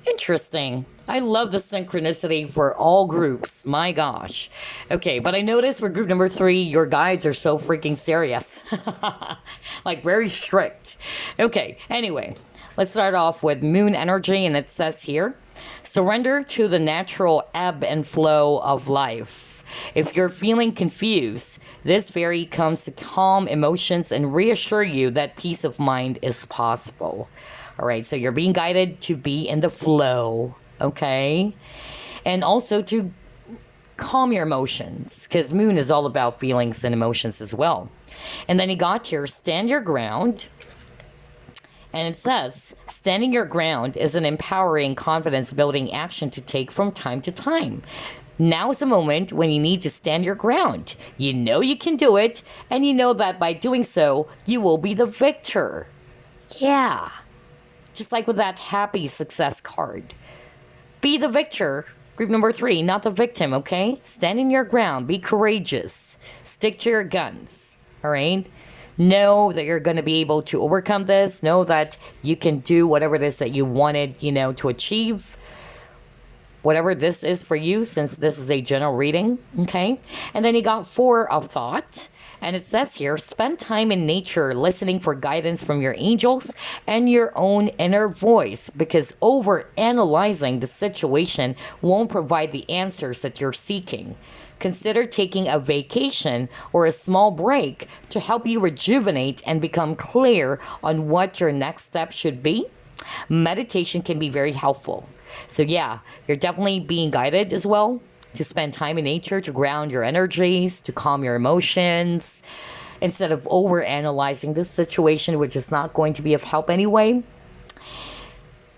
interesting. I love the synchronicity for all groups, my gosh. Okay, but I noticed for group number 3, your guides are so freaking serious. Like, very strict. Okay, anyway, let's start off with moon energy, and it says here, surrender to the natural ebb and flow of life. If you're feeling confused, this fairy comes to calm emotions and reassure you that peace of mind is possible. All right, so you're being guided to be in the flow, okay? And also to calm your emotions, because moon is all about feelings and emotions as well. And then you got here, stand your ground. And it says, standing your ground is an empowering, confidence-building action to take from time to time. Now is the moment when you need to stand your ground. You know you can do it, and you know that by doing so, you will be the victor. Yeah. Just like with that happy success card. Be the victor. Group number 3, not the victim, okay? Stand in your ground. Be courageous. Stick to your guns. All right? Know that you're going to be able to overcome this. Know that you can do whatever it is that you wanted, to achieve. Whatever this is for you, since this is a general reading, okay? And then you got Four of Thought. And it says here, spend time in nature listening for guidance from your angels and your own inner voice, because over-analyzing the situation won't provide the answers that you're seeking. Consider taking a vacation or a small break to help you rejuvenate and become clear on what your next step should be. Meditation can be very helpful. So yeah, you're definitely being guided as well to spend time in nature, to ground your energies, to calm your emotions, instead of over-analyzing this situation, which is not going to be of help anyway.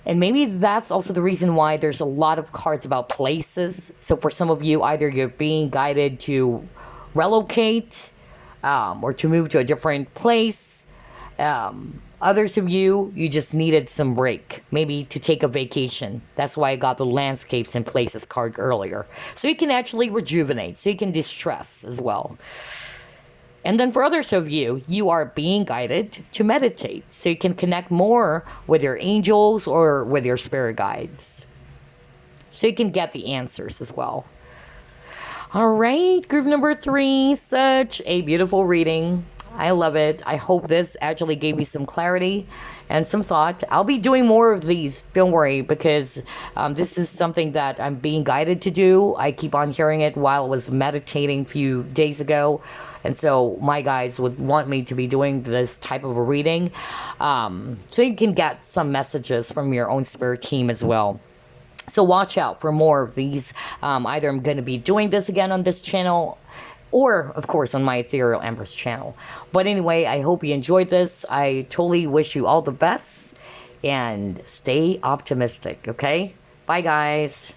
And maybe that's also the reason why there's a lot of cards about places. So for some of you, either you're being guided to relocate or to move to a different place. Others of you, you just needed some break, maybe to take a vacation. That's why I got the landscapes and places card earlier. So you can actually rejuvenate, so you can distress as well. And then for others of you, you are being guided to meditate, so you can connect more with your angels or with your spirit guides. So you can get the answers as well. All right, group number 3, such a beautiful reading. I love it. I hope this actually gave me some clarity and some thought. I'll be doing more of these, don't worry, because this is something that I'm being guided to do. I keep on hearing it while I was meditating a few days ago. And so my guides would want me to be doing this type of a reading. So you can get some messages from your own spirit team as well. So watch out for more of these. Either I'm going to be doing this again on this channel, or, of course, on my Ethereal Empress channel. But anyway, I hope you enjoyed this. I totally wish you all the best. And stay optimistic, okay? Bye, guys.